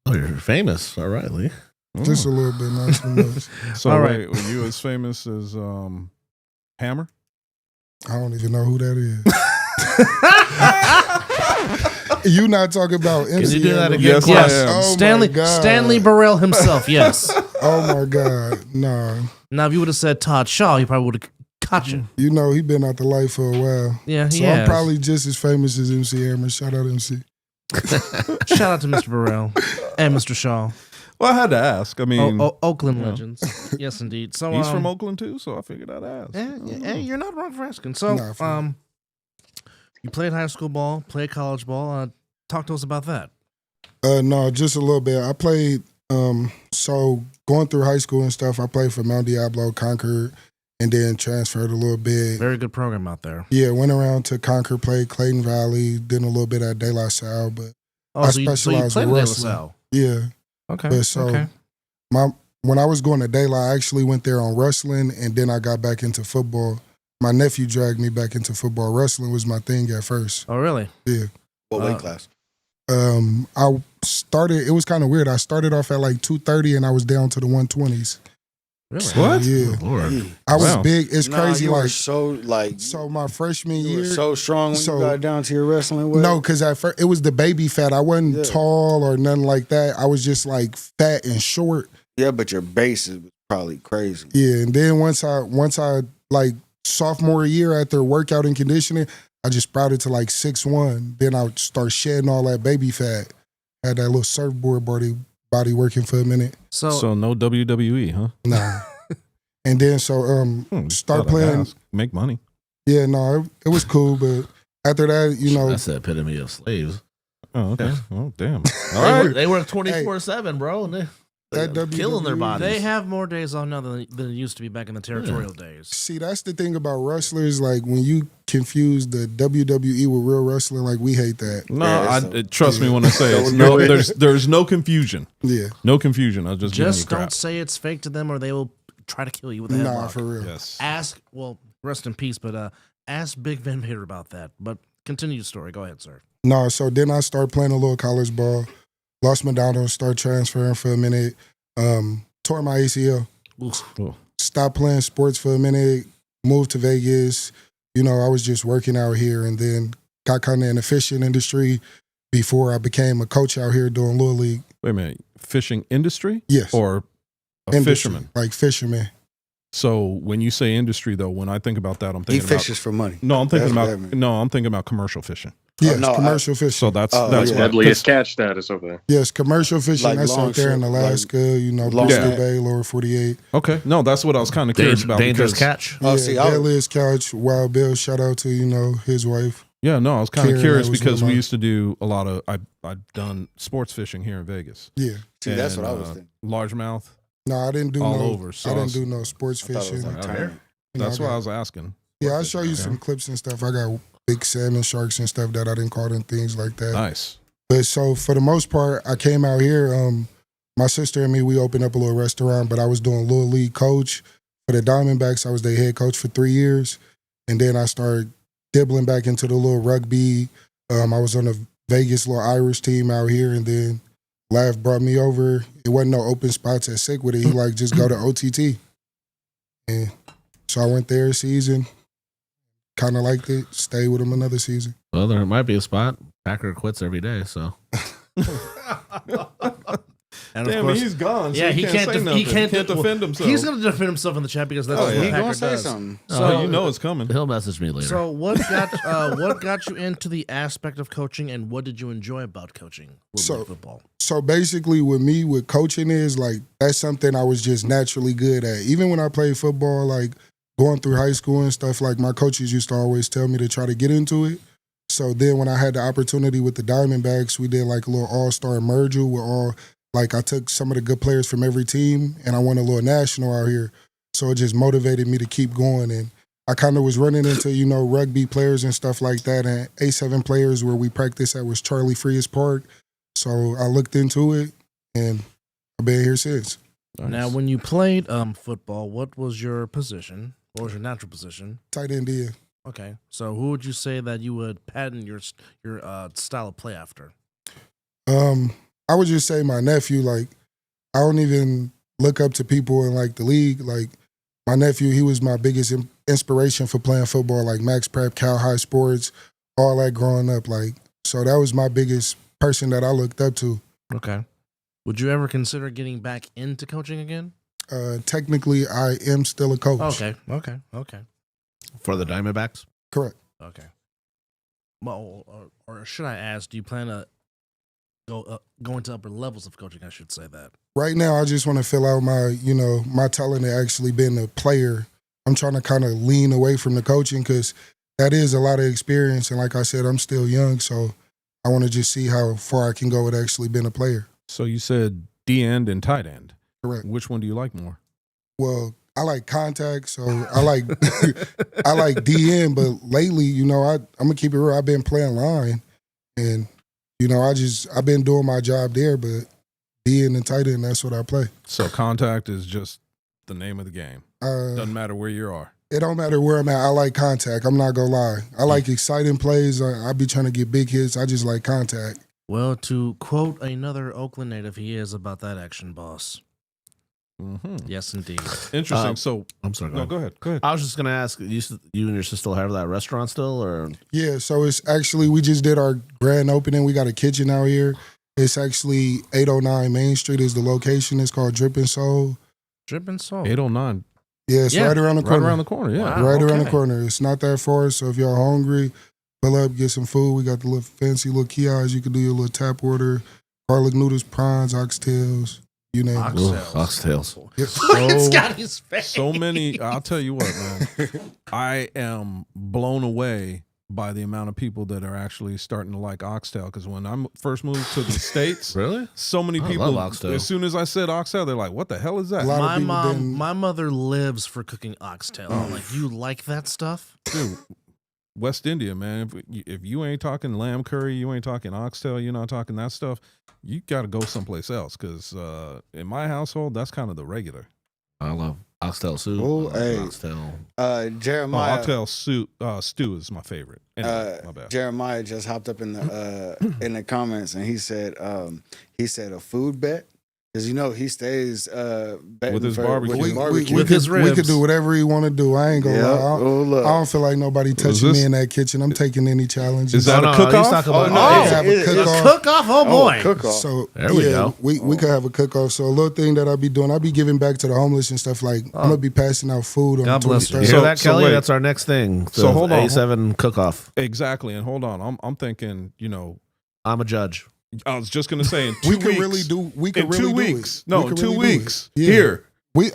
Oh, you're famous. All right, Lee. Just a little bit, not too much. So All wait, were you as famous as Hammer? I don't even know who that is. You not talking about MC? Can you do that again? Yes, Yes. I am. Oh Stanley Burrell himself. Yes. Oh my God, no. Now, if you would have said Todd Shaw, he probably would have caught you. You know he been out the life for a while. Yeah, he So has. I'm probably just as famous as MC Hammer. Shout out MC. Shout out to Mr. Burrell and Mr. Shaw. Well, I had to ask. I mean, Oakland yeah. legends. Yes, indeed. So he's from Oakland too, so I figured I'd ask. Hey, you're not wrong for asking. So, Nah, for you played high school ball, played college ball. Talk to us about that. No, just a little bit. I played. So going through high school and stuff, I played for Mount Diablo, Concord, and then transferred a little bit. Very good program out there. Yeah, went around to Concord, played Clayton Valley, did a little bit at De La Salle, but So you specialize played in at wrestling. LaSalle. yeah. Okay. But so when I was going to De La, I actually went there on wrestling, and then I got back into football. My nephew dragged me back into football. Wrestling was my thing at first. Oh, really? Yeah. What weight class? I started. It was kind of weird. I started off at like 230, and I was down to the 120s. Really? What? Yeah. Oh, Lord. I was Wow. big. It's crazy. You were Like so my freshman you year. were so strong when so- you got down to your wrestling weight. No, because at first it was the baby fat. I wasn't Yeah. tall or nothing like that. I was just like fat and short. Yeah, but your base is probably crazy. Yeah, and then once I like sophomore year after workout and conditioning, I just sprouted to like 6'1". Then I would start shedding all that baby fat. Had that little surfboard body working for a minute. So no WWE, huh? Nah. And then so start Thought I'd playing. ask. Make money. Yeah, no, it was cool, but after that, you know, That's the epitome of slaves. Oh, okay. Oh, damn. All They right. work, they work 24/7, bro. And they're That killing their WWE bodies. They have more days off now than it used to be back in the territorial days. see, that's the thing about wrestlers. Like when you confuse the WWE with real wrestling, like we hate that. No, Yeah, trust me when I say it's No, no. There's no confusion. Yeah, No confusion. I'll just giving you Just crap. don't say it's fake to them, or they will try to kill you with a nah, headlock. for real. Yes. Rest in peace, but ask Big Van Vader about that. But continue your story. Go ahead, sir. No, so then I started playing a little college ball. Lost my down, started transferring for a minute. Tore my ACL. Oh. Stopped playing sports for a minute. Moved to Vegas. You know, I was just working out here, and then got kind of in the fishing industry before I became a coach out here doing Little League. Wait a minute. Fishing industry Yes, or a industry, fisherman? like fisherman. So when you say industry, though, when I think about that, I'm He thinking about fishes for money. no. I'm thinking That's about what I mean. no. I'm thinking about commercial fishing. Yes, no, commercial fishing. So that's Oh, that's yeah. what Deadliest catch status over there. Yes, commercial fishing. Like That's long out there in ship, Alaska, you know, long Bristol net. Bay, Lower 48. okay. No, that's what I was kind of curious about. Dangerous because- catch. Oh, Yeah, see, I- Deadliest Couch, Wild Bill. Shout out to, you know, his wife. Yeah, no, I was kind of Karen, curious that was because one of we mine. used to do a lot of. I've done sports fishing here in Vegas. Yeah. See, that's And, what I was thinking. Largemouth. No, I didn't do All no. over, so I I didn't was- do no sports I thought it fishing. was like Out tournament. You know, That's I why got- I was asking. Yeah, I'll show you some clips and stuff. I got big salmon sharks and stuff that I didn't caught and things like that. Nice. But so for the most part, I came out here. My sister and me, we opened up a little restaurant, but I was doing Little League coach for the Diamondbacks. I was their head coach for 3 years. And then I started dibbling back into the little rugby. I was on the Vegas little Irish team out here. And then Lav brought me over. It wasn't no open spots at Sick with it. He like, just go to OTT. And so I went there a season. Kind of liked it. Stayed with him another season. Well, there might be a spot. Packer quits every day, so And Damn, of course, he's gone. So yeah, he can't say nothing. he can't defend himself. He's gonna defend himself in the chat because that's Oh, what he Packer gonna say does. something. So you know it's coming. He'll message me later. So what got you into the aspect of coaching, and what did you enjoy about coaching football? So basically, with me, with coaching is like that's something I was just naturally good at. Even when I played football, like going through high school and stuff, like my coaches used to always tell me to try to get into it. So then when I had the opportunity with the Diamondbacks, we did like a little all-star merger with all, like I took some of the good players from every team and I won a little national out here. So it just motivated me to keep going. And I kind of was running into, rugby players and stuff like that. And A7 players where we practiced at was Charlie Frias Park. So I looked into it and I've been here since. Nice. Now, when you played football, what was your position? What was your natural position? Tight end D. Okay, so who would you say that you would pattern your style of play after? I would just say my nephew. Like, I don't even look up to people in like the league. Like, my nephew, he was my biggest inspiration for playing football. Like Max Prep, Cal High Sports, all that growing up. Like, so that was my biggest person that I looked up to. Okay, would you ever consider getting back into coaching again? Technically, I am still a coach. Okay. For the Diamondbacks? Correct. Okay. Well, or should I ask? Do you plan to go into upper levels of coaching? I should say that. Right now, I just want to fill out my, my talent to actually being a player. I'm trying to kind of lean away from the coaching because that is a lot of experience. And like I said, I'm still young, so I want to just see how far I can go with actually being a player. So you said D end and tight end. Correct. Which one do you like more? Well, I like contact, so I like I like DN. But lately, I'm gonna keep it real. I've been playing line, and I've been doing my job there. But DN and tight end, that's what I play. So contact is just the name of the game. Doesn't matter where you are. It don't matter where I'm at. I like contact. I'm not gonna lie. I like exciting plays. I be trying to get big hits. I just like contact. Well, to quote another Oakland native, he is about that action, boss. Mm-hmm. Yes, indeed. Interesting. So I'm sorry. go ahead. I was just going to ask, you and your sister still have that restaurant still? Or Yeah, so it's actually, we just did our grand opening. We got a kitchen out here. It's actually 809 Main Street is the location. It's called Drip and Soul. Drip and Soul. 809. Yeah, it's right around the corner. Right around the corner, yeah. Wow. Right around the okay. corner. It's not that far, so if y'all hungry, pull up, get some food. We got the little fancy little kiosks. You can do your little tap order. Garlic noodles, prawns, oxtails, you name it. Oxtails. It's got his face. So many. I'll tell you what, man. I am blown away by the amount of people that are actually starting to like oxtail. Because when I first moved to the States, Really? so many I people, love oxtail. as soon as I said oxtail, they're like, what the hell is that? A lot of My people didn't- my mother lives for cooking oxtail. I'm like, you like that stuff? Dude, West India, man. If you ain't talking lamb curry, you ain't talking oxtail, you're not talking that stuff, you got to go someplace else. Because in my household, that's kind of the regular. I love oxtail soup. Oh, I love hey. oxtail. Jeremiah. Oxtail stew is my favorite. Anyway, my bad. Jeremiah just hopped up in the comments and he said a food bet. Because he stays betting With his for- barbecue. With his We barbecue. With his could ribs. do whatever he want to do. I ain't gonna Yeah. lie. Oh, look. I don't feel like nobody touching this- me in that kitchen. I'm taking any challenges. Is that no, a he's cook-off? talking Oh, about- no, Oh, it's- have a it's- cook-off. Cook off, oh boy. cook off. So There we go. we could have a cook off. So a little thing that I be doing, I be giving back to the homeless and stuff. Like I'm gonna be passing out food on God the bless you. 23rd. You So- hear that, so Kelly? wait. That's our next thing. So hold on. A7 cook-off. Exactly. And hold on. I'm thinking, I'm a judge. I was just going to say in 2 We weeks. could really do. We could in really 2 do weeks. it. No, We in could 2 really do it. weeks. Yeah. Here.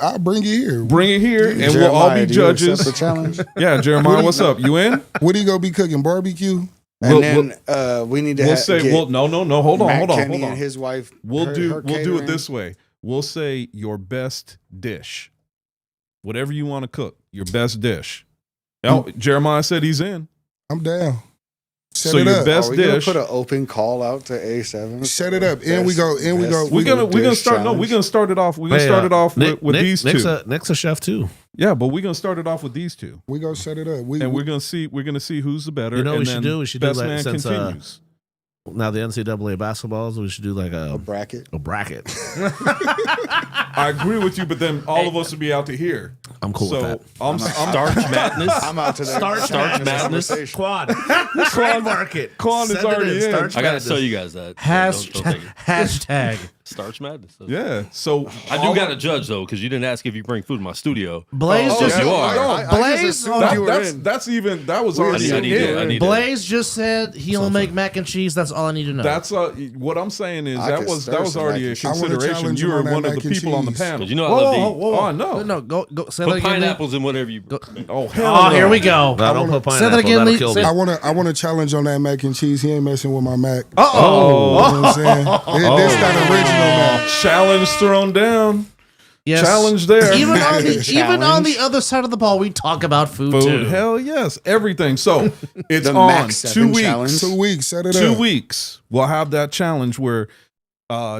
I'll bring it here. Bring it here and we'll all Jeremiah, be do you accept judges. the challenge? Yeah, Jeremiah, what's up? You in? What are you gonna be cooking? Barbecue? We'll- And then we need to We'll say, get no. Hold on. Matt Kenny Hold on. and his wife. We'll her do it catering. this way. We'll say your best dish. Whatever you want to cook, your best dish. Oh, Jeremiah said he's in. I'm down. Set So it your up. best Are we gonna dish. put an open call out to A7? Set it up. In we go. In we go. We're gonna dish start. No, we're gonna start it off. We're gonna start it off with these two. Nick's a chef too. Yeah, but we're gonna start it off with these two, We go set it up. and we're gonna see who's the better. You know what and we should then do? We should do best like, man since, continues. Now the NCAA basketballs, we should do like A bracket. a bracket. I agree with you, but then all of us would be out to here. I'm cool So with that. I'm Starch Madness. I'm out to that. Starch Madness. conversation. Quad. Quad market. Quan is already in. I gotta tell you guys that. So don't take it. Hashtag Starch Madness. Yeah. So I do got to judge though, because you didn't ask if you bring food in my studio. Blaze just- just you are. That was already I need Blaze just said he'll make mac and cheese. That's all I need to know. That's what I'm saying is I that could was stir some already a mac and cheese. I wanna consideration. challenge You him were on that one of the mac and people on the cheese. panel. 'Cause you know I love to eat. Oh, I know. No, go say Put that again. Lee. pineapples in whatever you. Oh, hell Oh, no. here we go. No, don't put Say pineapple. that again, That'll Lee. kill Say- me. I want to challenge on that mac and cheese. He ain't messing with my mac. Uh oh. You know what I'm saying? This that original mac. Challenge thrown down. Yes. Challenge there. Even on the other side of the ball, we talk about food too. Food, hell yes, everything. So it's The on Mac 2 7 weeks. challenge. 2 weeks. Set it 2 up. weeks. We'll have that challenge where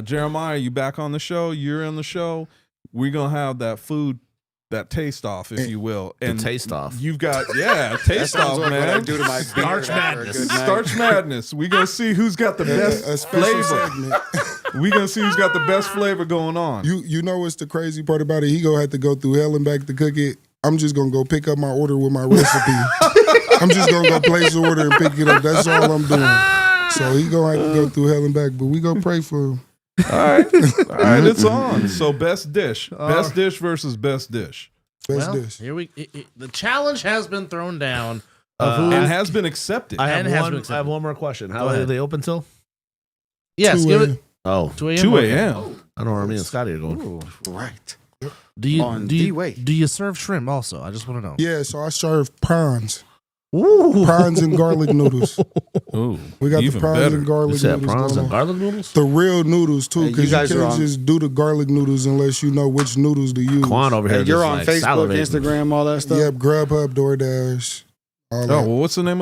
Jeremiah, you back on the show. You're on the show. We're gonna have that food, that taste off, if you will, and taste off. You've got taste off, What I man. do to my Starch beard after a Madness. good night. Starch Madness. We're gonna see who's got the best A special flavor. segment. We're gonna see who's got the best flavor going on. You know what's the crazy part about it? He gonna have to go through hell and back to cook it. I'm just gonna go pick up my order with my recipe. I'm just gonna go place the order and pick it up. That's all I'm doing. So he gonna have to go through hell and back, but we gonna pray for him. All right, it's on. So best dish versus best dish, Best Well, dish. here the challenge has been thrown down. Of who and has been accepted. I And have has one. been I accepted. have one more question. How Go late ahead. are they open till? yes, 2 give it a.m. Oh, 2 a.m. 2 Okay. a.m. I know where me and Scotty are going. Right. On Do you D-Way. do you serve shrimp also? I just want to know. Yeah, so I serve prawns. Ooh. Prawns and garlic noodles. Ooh, We got the even prawns better. and garlic You said noodles. prawns going and on. garlic noodles? The real noodles too, Hey, because you you guys are can't on- just do the garlic noodles unless you know which noodles to use. Quan over here. Hey, you're just, on like, Facebook, salivating. Instagram, all that stuff. Yep, Grubhub, DoorDash, all Oh, that. well, what's the name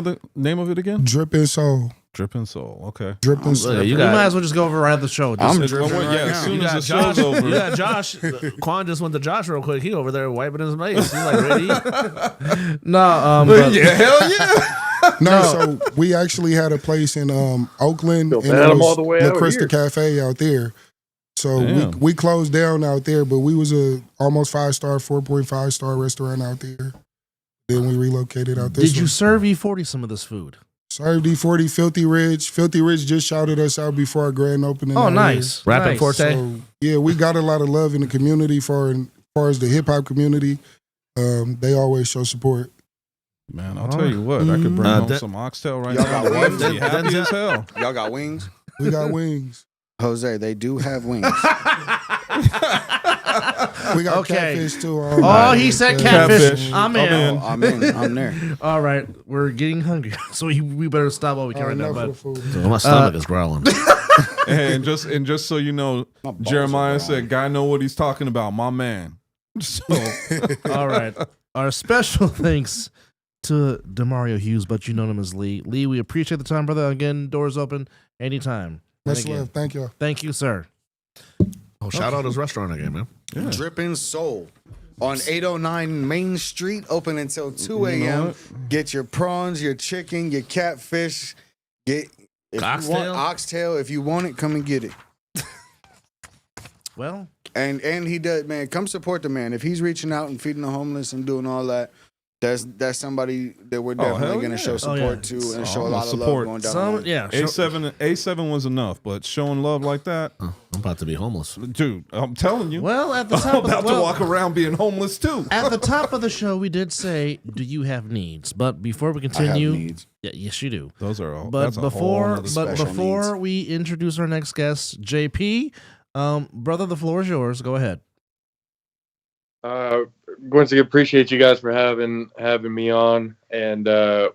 of it again? Drip and soul. Drip and Soul. Okay. Drip and soul. Look, you We might got, as well just go over right at the show. I'm Just, dripping right yeah, now. as soon you as got the show's Josh. over. You got Josh. Quan just went to Josh real quick. He over there wiping his face. He's like ready to eat. no, but Yeah, hell yeah. No, so we actually had a place in Oakland, Feel and bad it I'm all was the way La out Crista here. Cafe out there. So Damn. we closed down out there, but we was a almost 5-star, 4.5-star restaurant out there. Then we relocated out this did you one. serve E40 some of this food? Served D40, Filthy Rich. Filthy Rich just shouted us out before our grand opening. Oh, out nice. Rapping nice. Forte. here. So, yeah, we got a lot of love in the community as far as the hip hop community. They always show support. Man, I'll tell you what. I could bring home Den- some oxtail right Y'all now. got I'd wings? be happy as hell. Y'all got wings? We got wings. Jose, they do have wings. We got Okay. catfish too. Oh, he said catfish. Catfish. I'm in. I'm in. I'm there. All right, we're getting hungry, so we better stop while we can right now. enough But of the food. So my stomach is growling. And just so you know, My balls Jeremiah are said, "Guy know what he's talking about, my man." So all right, our special thanks to Demario Hughes, but you know him as Lee. Lee, we appreciate the time, brother. Again, doors open anytime. And Much again, love. Thank y'all. thank you, sir. Oh, shout out his restaurant again, man. Drippin' Soul on 809 Main Street, open until 2 You know a.m. what? Get your prawns, your chicken, your catfish. Get if you Oxtail? want oxtail. If you want it, come and get it. Well, And he does, man. Come support the man. If he's reaching out and feeding the homeless and doing all that, that's somebody that we're hell definitely going to yeah. show support yeah. to and show a I'ma lot of support love going down the some line. yeah. A7 was enough, but showing love like that, I'm about to be homeless. dude. I'm telling you, Well, at the I'm top of about the, to walk around being homeless too. at the top of the show, we did say, "Do you have needs?" But before we I have continue, needs. yeah, yes, you do. Those are all. But that's a whole before, nother but special before needs. we introduce our next guest, JP, brother, the floor is yours. Go ahead. Once again, appreciate you guys for having me on, and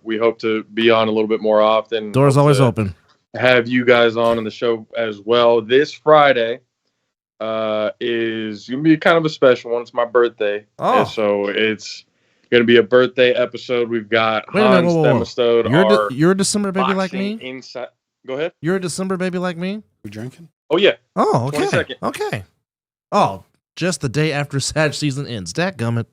we hope to be on a little bit more often. Doors Hope always to open. Have you guys on the show as well. This Friday is gonna be kind of a special one. It's my birthday, Oh. and so it's gonna be a birthday episode. We've got Wait a minute, Hans whoa, whoa, whoa. Demistode, You're a December baby like boxing me. Inside. Go ahead. You're a December baby like me. We drinking? Oh yeah, Oh, okay. 22nd. Okay. Oh, just the day after Sag season ends. Dadgummit.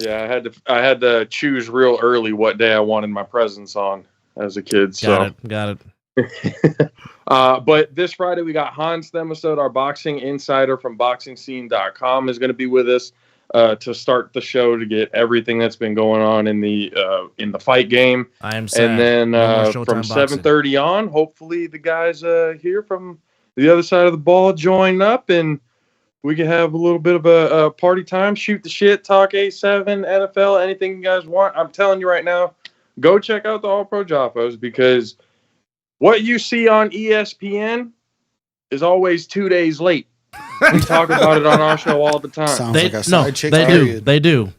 yeah. I had to choose real early what day I wanted my presents on as a kid. So. Got it. But this Friday we got Hans Demistode, our boxing insider from boxingscene.com, is going to be with us to start the show to get everything that's been going on in the fight game. I am sad. And then No more Showtime from boxing. 7:30 on, hopefully the guys hear from the other side of the ball join up, and we can have a little bit of a party time, shoot the shit, talk A7, NFL, anything you guys want. I'm telling you right now, go check out the All Pro Joffos, because what you see on ESPN is always 2 days late. We talk about it on our show all the time. Sounds like a side chick. They do.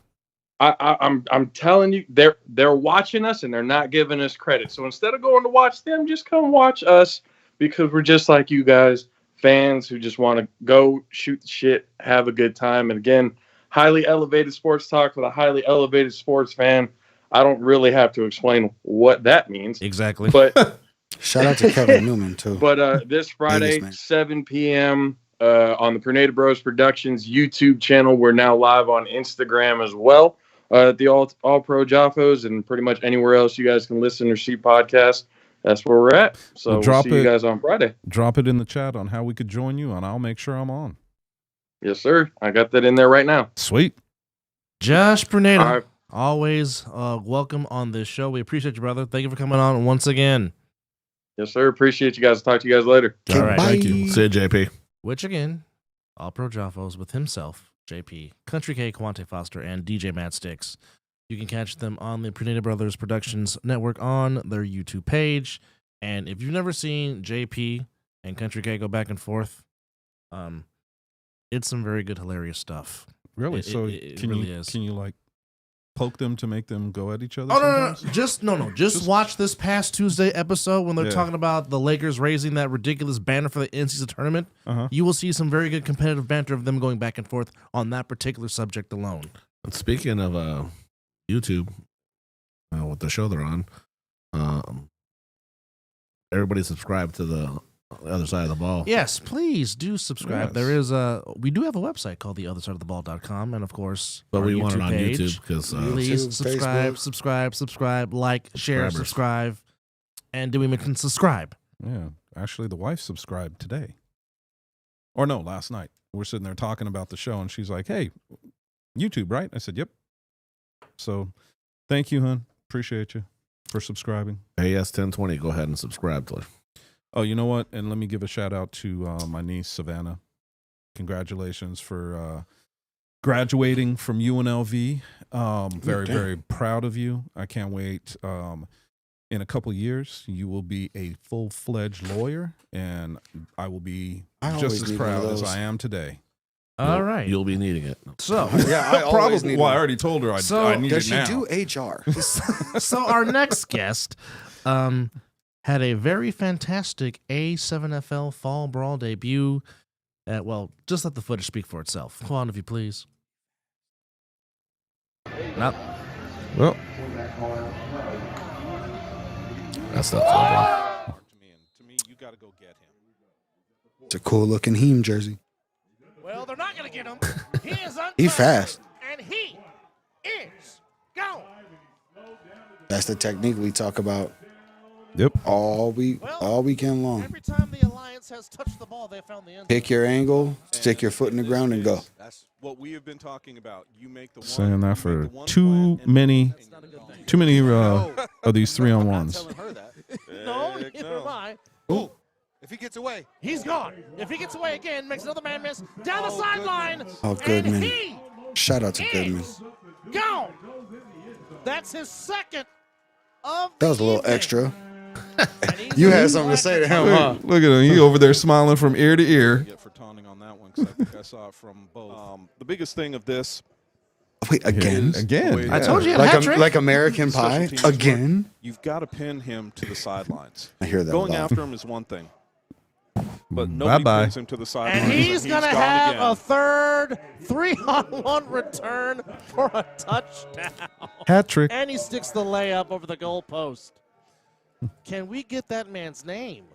I'm telling you, they're watching us and they're not giving us credit. So instead of going to watch them, just come watch us, because we're just like you guys, fans who just want to go shoot the shit, have a good time. And again, highly elevated sports talk with a highly elevated sports fan. I don't really have to explain what that means. Exactly. But shout out to Kevin Newman too. But this Friday, 7 p.m. On the Pernada Bros Productions YouTube channel. We're now live on Instagram as well. The All Pro Joffos, and pretty much anywhere else you guys can listen or see podcasts. That's where we're at. So we'll see you guys on Friday. Drop it in the chat on how we could join you, and I'll make sure I'm on. Yes, sir. I got that in there right now. Sweet. Josh Pernada, always welcome on this show. We appreciate you, brother. Thank you for coming on once again. Yes, sir. Appreciate you guys. Talk to you guys later. All right. Thank you. See you, JP. Which again, All Pro Joffos with himself, JP, Country K, Quante Foster, and DJ Matt Sticks. You can catch them on the Pernada Brothers Productions Network on their YouTube page. And if you've never seen JP and Country K go back and forth, it's some very good, hilarious stuff. Really? It really is. Can you like poke them to make them go at each other? Oh, no. Just watch this past Tuesday episode when they're talking about the Lakers raising that ridiculous banner for the in-season tournament. You will see some very good competitive banter of them going back and forth on that particular subject alone. And speaking of YouTube, with the show they're on, everybody subscribe to the other side of the ball. Yes, please do subscribe. Yes. There is we do have a website called theothersideoftheball.com, and of course, But we our want it on page. YouTube because Please YouTube, subscribe, like, share, Subscribers. subscribe, and do we mention subscribe? Yeah. Actually, the wife subscribed today. Or no, last night. We're sitting there talking about the show, and she's like, hey, YouTube, right? I said, yep. So thank you, hon. Appreciate you for subscribing. AS1020, go ahead and subscribe to it. Oh, you know what? And let me give a shout out to my niece, Savannah. Congratulations for graduating from UNLV. Very, very proud of you. I can't wait. In a couple years, you will be a full-fledged lawyer, and I will be just as proud as I am today. All right. You'll be needing it. So, Yeah, I always need Well, I one. already told her I need Does it she now. do HR? so our next guest had a very fantastic A7FL Fall Brawl debut. Just let the footage speak for itself. Come on, if you please. Nope. Well, That's not over. to me, you got to go get him. It's a cool looking heme jersey. Well, they're not going to get him. He is He fast. and he is gone. That's the technique we talk about Yep. all weekend long. Every time the Alliance has touched the ball, they found the end. Pick your angle, stick your foot in the ground, and go. That's what we have been talking about. You make the one, Saying that you make for the one too plan, and many of these 3-on-1s. telling her that. No, Heck neither no. am I. Ooh, if he gets away, He's gone. If he gets away again, makes another man miss down the sideline. Oh, Goodman. And he Shout out to Goodman. is gone. That's his second of That was a the little evening. extra. And he's You had in something to say to black. him, huh? Look at him. He over there smiling from ear to ear. get for taunting on that one because I think I saw it from both. The biggest thing of this, Wait, again? Again. I told you he had a hat trick. Like American Special Pie? teams work. Again? you've got to pin him to the sidelines. I hear that a Going lot. after him is one thing, but nobody Bye-bye. pins him to the sidelines. And he's going to gone have again. a third 3-on-1 return for a touchdown. Hat trick. And he sticks the layup over the goal post. Can we get that man's name?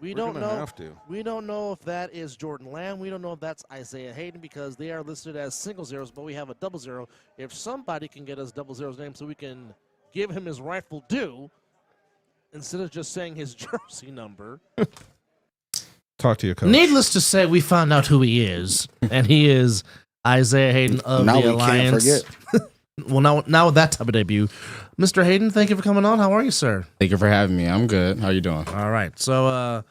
We We're don't gonna know. have to. We don't know if that is Jordan Lamb. We don't know if that's Isaiah Hayden because they are listed as single zeros, but we have a double zero. If somebody can get us double zero's name so we can give him his rightful due instead of just saying his jersey number. Talk to your coach. Needless to say, we found out who he is, and he is Isaiah Hayden of Now the we can't Alliance. forget. Well, now with that type of debut, Mr. Hayden, thank you for coming on. How are you, sir? Thank you for having me. I'm good. How you doing? All right. So,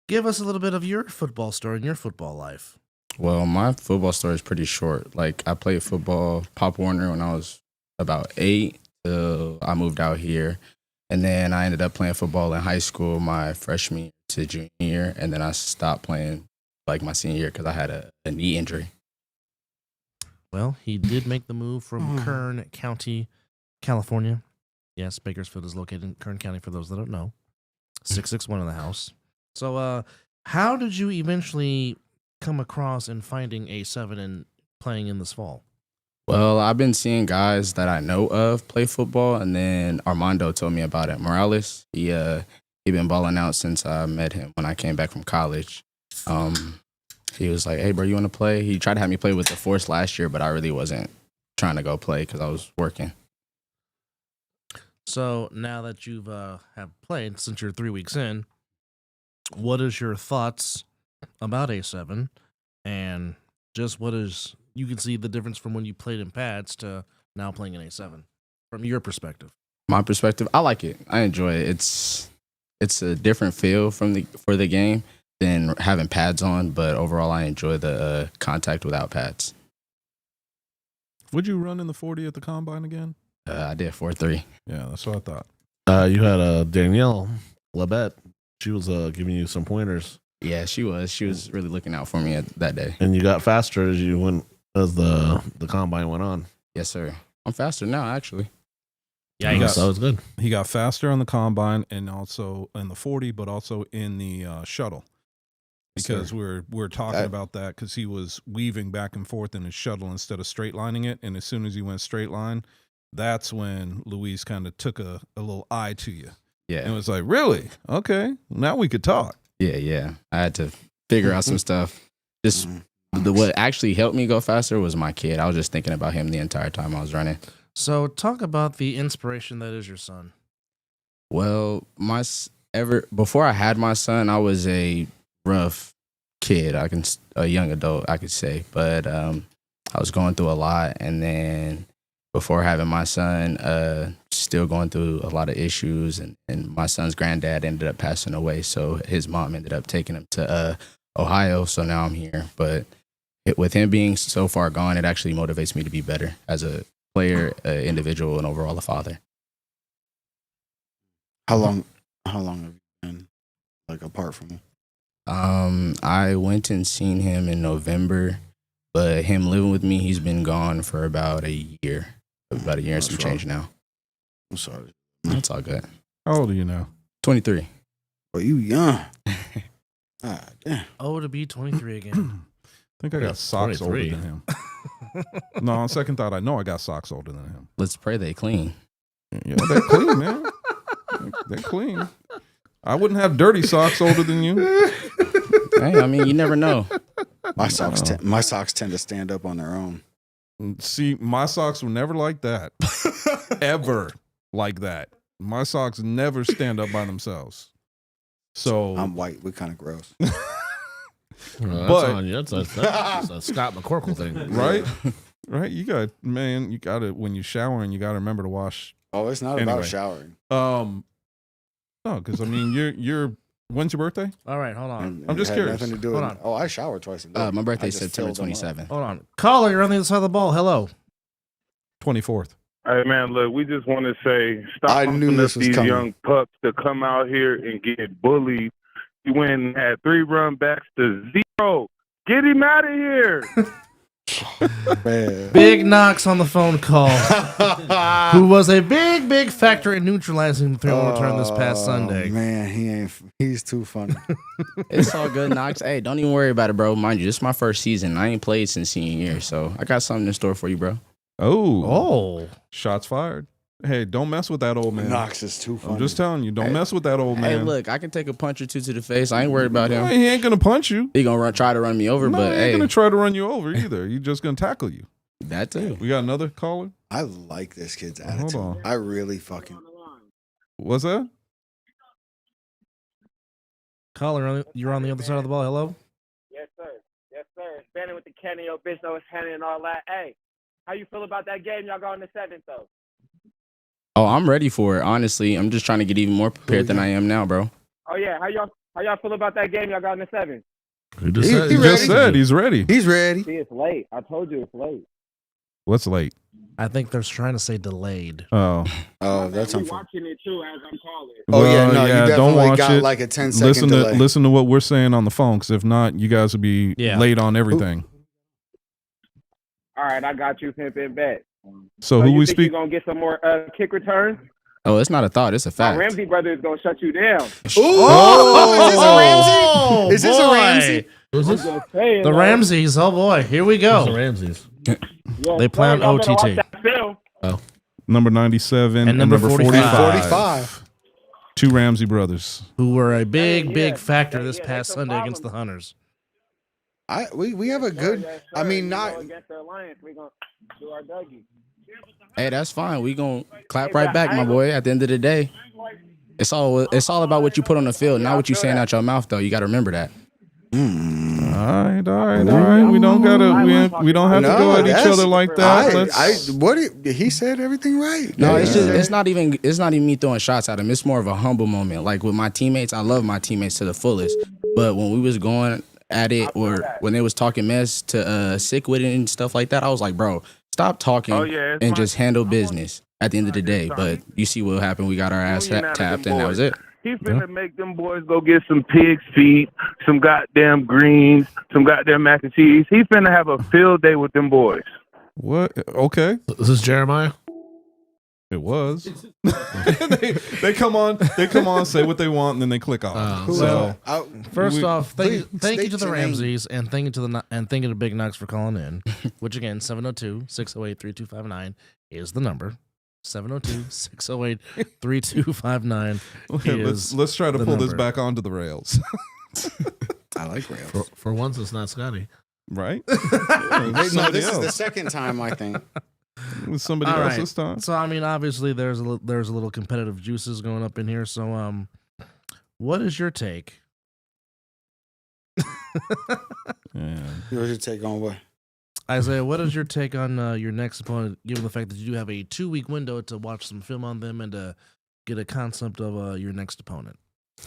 Give us a little bit of your football story and your football life. Well, my football story is pretty short. Like, I played football, Pop Warner, when I was about 8 till I moved out here. And then I ended up playing football in high school my freshman year to junior year. And then I stopped playing like my senior year because I had a knee injury. Well, he did make the move from Kern County, California. Yes, Bakersfield is located in Kern County for those that don't know. 661 in the house. So, how did you eventually come across and finding A7 and playing in this fall? Well, I've been seeing guys that I know of play football, and then Armando told me about it. Morales, he been balling out since I met him when I came back from college. He was like, "Hey, bro, you want to play?" He tried to have me play with the Force last year, but I really wasn't trying to go play because I was working. So now that you've have played since you're 3 weeks in, what is your thoughts about A7, and just what is you can see the difference from when you played in pads to now playing in A7 from your perspective? My perspective, I like it. I enjoy it. It's a different feel for the game than having pads on, but overall, I enjoy the contact without pads. Would you run in the 40 at the combine again? I did 4.3. Yeah, that's what I thought. You had Danielle Labette. She was giving you some pointers. Yeah, she was. She was really looking out for me that day. And you got faster as you went as the combine went on. Yes, sir. I'm faster now, actually. Yeah, so it's good. He got faster on the combine and also in the 40, but also in the shuttle. Because we're talking about that because he was weaving back and forth in his shuttle instead of straight lining it. And as soon as he went straight line, that's when Luis kind of took a little eye to you. Yeah. And was like, really? Okay, now we could talk. Yeah. I had to figure out some stuff. Just what actually helped me go faster was my kid. I was just thinking about him the entire time I was running. So talk about the inspiration that is your son. Well, before I had my son, I was a rough kid. A young adult, I could say, but I was going through a lot, and then before having my son, still going through a lot of issues, and my son's granddad ended up passing away, so his mom ended up taking him to Ohio. So now I'm here, but with him being so far gone, it actually motivates me to be better as a player, individual, and overall a father. How long have you been apart from him? I went and seen him in November, but him living with me, he's been gone for about a year. About a year and some change now. I'm sorry. That's all good. How old are you now? 23. Well, you young. Damn. Oh, to be 23 again. I think I got socks 23. older than him. No, on second thought, I know I got socks older than him. Let's pray they clean. Yeah, they're clean, man. They're clean. I wouldn't have dirty socks older than you. Hey, I mean, you never know. My socks tend to stand up on their own. See, my socks were never like that. Ever like that. My socks never stand up by themselves. So I'm white. We're kind of gross. That's But- on you. That's a Scott McCorkle thing, right? Right? You got to, when you're showering, you got to remember to wash. Oh, it's not Anyway. about showering. No, because I mean, you're. When's your birthday? All right, hold on. And I'm just it had curious. Nothing to do Hold with on. Oh, I shower twice a day. My birthday's I just September filled them up. 27th. Hold on. Caller, you're on the other side of the ball. Hello. 24th. Hey man, look, we just want to say stop I knew pumping this up was these coming. young pups to come out here and get bullied. You went and had 3 run backs to 0. Get him out of here. Man. Big Knox on the phone call, who was a big factor in neutralizing the 3-1 return this past Sunday. Man, he's too funny. It's all good, Knox. Hey, don't even worry about it, bro. Mind you, this is my first season. I ain't played since senior year, so I got something in store for you, bro. Oh. Shots fired. Hey, don't mess with that old man. Knox is too funny. I'm just telling you, don't mess with that old man. Hey, look, I can take a punch or two to the face. I ain't worried about him. He ain't gonna punch you. He gonna try to run me over, No, but he ain't hey, gonna try to run you over either. He's just gonna tackle you. that too. We got another caller. I like this kid's Hold attitude. on. I really fucking. What's that? Caller, you're on the other side of the ball. Hello. Yes, sir. Yes, sir. It's Bannon with the Kenny, yo, bitch, though it's Henny and all that. Hey, how you feel about that game y'all got on the 7th, though? Oh, I'm ready for it. Honestly, I'm just trying to get even more prepared than I am now, bro. Oh, yeah. How y'all How y'all feel about that game y'all got in the 7th? He just said he's ready. He's ready. See, it's late. I told you it's late. What's late? I think they're trying to say delayed. Oh, that's I'm unfair. watching it too as I'm calling. Oh yeah, no, you don't definitely watch got it. like a 10-second delay. Listen to what we're saying on the phone, because if not, you guys will be Yeah. late on everything. All right, I got you, Pimp and Bet. So who you we think speak? you gonna get some more kick returns? Oh, it's not a thought. It's a My fact. Ramsey brother is gonna shut you down. Oh, is this a Ramsey? Who's I'm this? just saying, The though. Ramses. Oh boy, here we go. The Ramses. Yes, They play on sir, y'all better OTT. watch that film. Number 97 And number 45. 45. Two Ramsey brothers. Who were a big, Yeah, big factor this they past some Sunday against the problems. Hunters. We have a good. Yes, sir. I mean, You not. know, against the Alliance, we gonna do our Dougie. Hey, that's fine. We gonna clap right back, my boy. At the end of the day, it's all about what you put on the field, not what you saying out your mouth. Though you got to remember that. All right. We don't gotta. We don't have to go at each other like that. He said everything right. No, it's not even me throwing shots at him. It's more of a humble moment. Like with my teammates, I love my teammates to the fullest. But when we was going at it, or when they was talking mess to sick with it and stuff like that, I was like, bro, stop talking and just handle business at the end of the day. But you see what happened. We got our ass tapped, and that was it. He finna make them boys go get some pig's feet, some goddamn greens, some goddamn mac and cheese. He finna have a field day with them boys. What? Okay. Is this Jeremiah? It was. they come on, say what they want, and then they click off. First off, thank you to state the your name. Ramses, and thank you to the Big Nugs for calling in. Which again, 702-608-3259 is the number. 702-608-3259 is let's try to the pull this number. back onto the rails. I like rails. For once, it's not Scotty. Right? No, this is the second time I think. It was somebody All else right. this time. So I mean, obviously, there's a little competitive juices going up in here. So, what is your take? Yeah. What's your take on what? Isaiah, what is your take on your next opponent, given the fact that you do have a 2-week window to watch some film on them and to get a concept of your next opponent?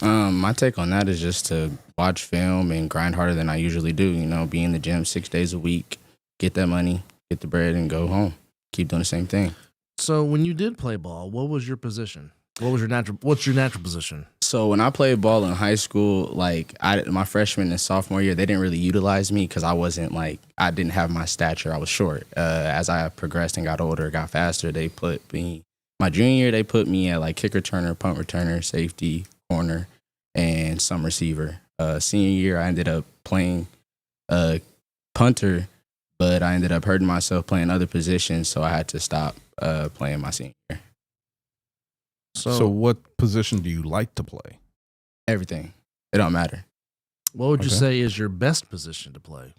My take on that is just to watch film and grind harder than I usually do. You know, be in the gym 6 days a week, get that money, get the bread, and go home. Keep doing the same thing. So, when you did play ball, what was your position? What's your natural position? So when I played ball in high school, like my freshman and sophomore year, they didn't really utilize me because I didn't have my stature. I was short. As I progressed and got older, got faster, they put me. My junior year, they put me at like kick returner, punt returner, safety, corner, and some receiver. Senior year, I ended up playing punter, but I ended up hurting myself playing other positions, so I had to stop playing my senior year. So what position do you like to play? Everything. It don't matter. What would you say is your best position to play?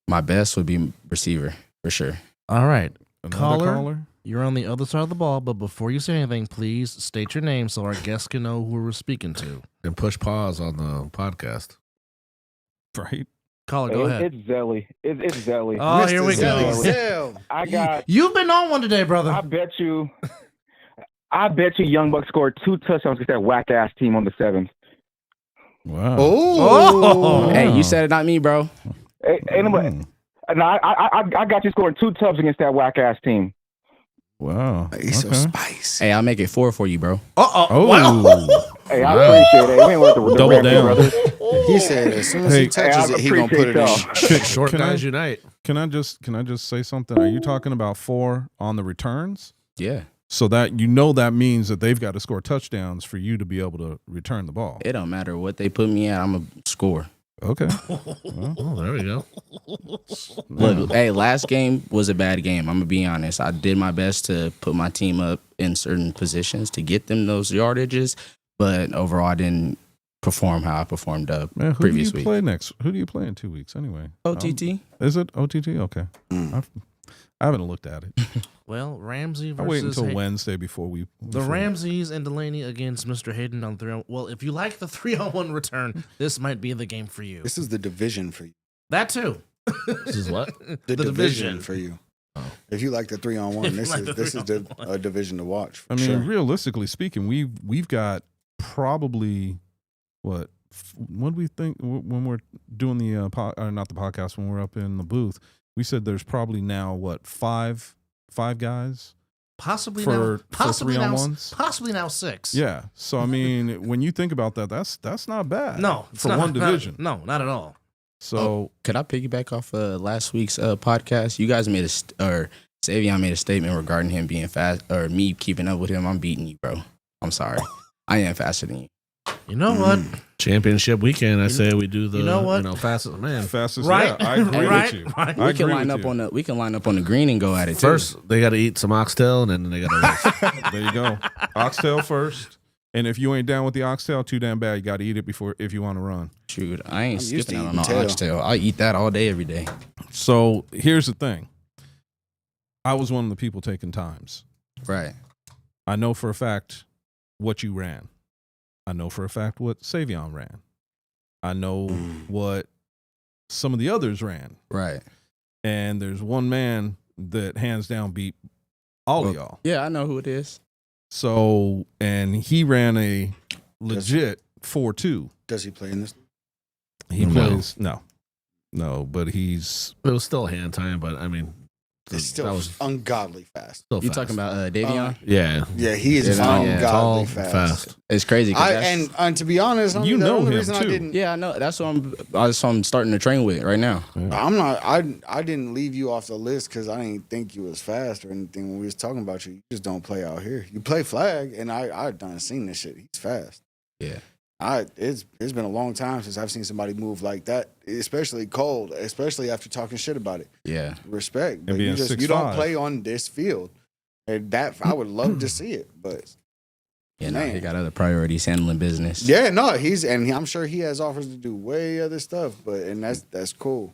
My best would be receiver, for sure. All right. Another Caller, you're on the other side of the ball, but before you say anything, please state your name so our guests can know who we're speaking to. And push pause on the podcast. Right? Caller, go ahead. It's Zelly. It's Zelly. Oh, here we go. Zell. I got. You've been on one today, brother. I bet you Young Buck scored 2 touchdowns against that whack ass team on the 7th. Wow. Oh. Hey, you said it, not me, bro. Hey, anyway, and I got you scoring 2 tubs against that whack ass team. Wow. He's so spicy. Hey, I'll make it 4 for you, bro. Oh. Hey, I appreciate it. We ain't worth the Double Ramsey down. brothers. He said as soon as he touches it, he gonna put it in. Short Can guys I- unite. Can I just say something? Are you talking about 4 on the returns? Yeah. So that that means that they've got to score touchdowns for you to be able to return the ball. It don't matter what they put me at, I'm going to score. Okay. Oh, there we go. Look, hey, last game was a bad game. I'm going to be honest. I did my best to put my team up in certain positions to get them those yardages, but overall I didn't perform how I performed Man, who previous do you week. play next? Who do you play in 2 weeks anyway? OTT? Is it OTT? Okay. I haven't looked at it. Well, Ramsey I'll versus wait until Wednesday before we. the Ramses and Delaney against Mr. Hayden on 3-on. Well, if you like the 3-on-1 return, this might be the game for you. This is the division for you. That too. This is what? The division. division for you. If you like the 3-on-1, this is a division to watch. For I mean, sure. realistically speaking, we've got probably what do we think when we're doing the not the podcast, when we're up in the booth? We said there's probably now what five guys. Possibly for 3-on-1s. Possibly now 6. Yeah. So I mean, when you think about that, that's not bad. No, for one division. Not at all. So could I piggyback off last week's podcast? You guys made Savion made a statement regarding him being fast, or me keeping up with him. I'm beating you, bro. I'm sorry. I am faster than you. You know what? Championship weekend, I say we do the fastest man. Fastest, right. Yeah, I agree with you. Right. We can line up on the green and go at it. First, they got to eat some oxtail, and then they got to race. There you go. Oxtail first. And if you ain't down with the oxtail, too damn bad. You got to eat it if you want to run. Shoot, I ain't skipping out on no oxtail. I eat that all day, every day. So here's the thing. I was one of the people taking times. Right. I know for a fact what you ran. I know for a fact what Savion ran. I know what some of the others ran. Right. And there's one man that hands down beat all of y'all. Yeah, I know who it is. So, and he ran a legit 4-2. Does he play in this? He plays, no, but it was still hand time, but I mean, it's still ungodly fast. You talking about Davion? Yeah. Yeah, he is ungodly fast. It's crazy. And to be honest, you know him reason too. I didn't. Yeah, I know. That's what I'm starting to train with right now. Yeah. I'm not. I didn't leave you off the list because I didn't think you was fast or anything when we was talking about you. You just don't play out here. You play flag, and I done seen this shit. He's fast. Yeah. It's been a long time since I've seen somebody move like that, especially cold, especially after talking shit about it. Yeah. Respect. But And being you don't play on this field. And that I would love to see it, but yeah, no, he got other priorities, handling business. yeah, no, I'm sure he has offers to do way other stuff, and that's cool.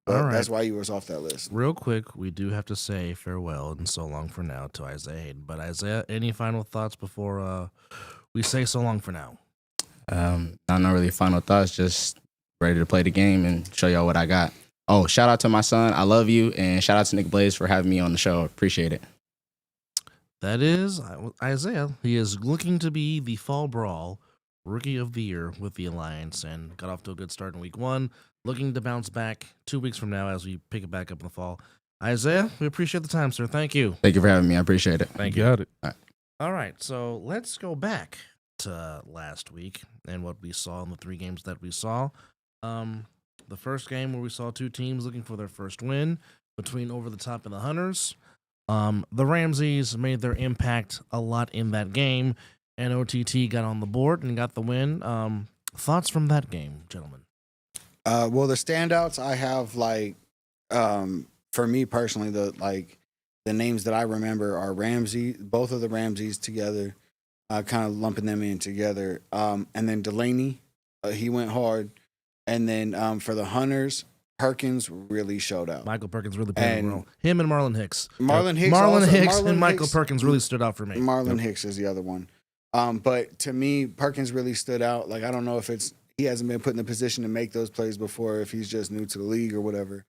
But All right. that's why you was off that list. Real quick, we do have to say farewell and so long for now to Isaiah Hayden. But Isaiah, any final thoughts before we say so long for now? Not really final thoughts, just ready to play the game and show y'all what I got. Oh, shout out to my son. I love you. And shout out to Nick Blaze for having me on the show. Appreciate it. That is Isaiah. He is looking to be the Fall Brawl Rookie of the Year with the Alliance and got off to a good start in week 1. Looking to bounce back 2 weeks from now as we pick it back up in the fall. Isaiah, we appreciate the time, sir. Thank you. Thank you for having me. I appreciate it. Thank you. Got it. All right, so let's go back to last week and what we saw in the 3 games that we saw. The first game where we saw 2 teams looking for their first win between Over the Top and the Hunters. The Ramses made their impact a lot in that game, and OTT got on the board and got the win. Thoughts from that game, gentlemen? Well, the standouts I have, for me personally, the names that I remember are Ramsey, both of the Ramses together, kind of lumping them in together. And then Delaney, he went hard. And then for the Hunters, Perkins really showed out. Michael Perkins really played a role. Him and Marlon Hicks. Marlon Hicks and Michael Perkins really stood out for me. Marlon Hicks is the other one. But to me, Perkins really stood out. I don't know if he hasn't been put in the position to make those plays before, if he's just new to the league or whatever.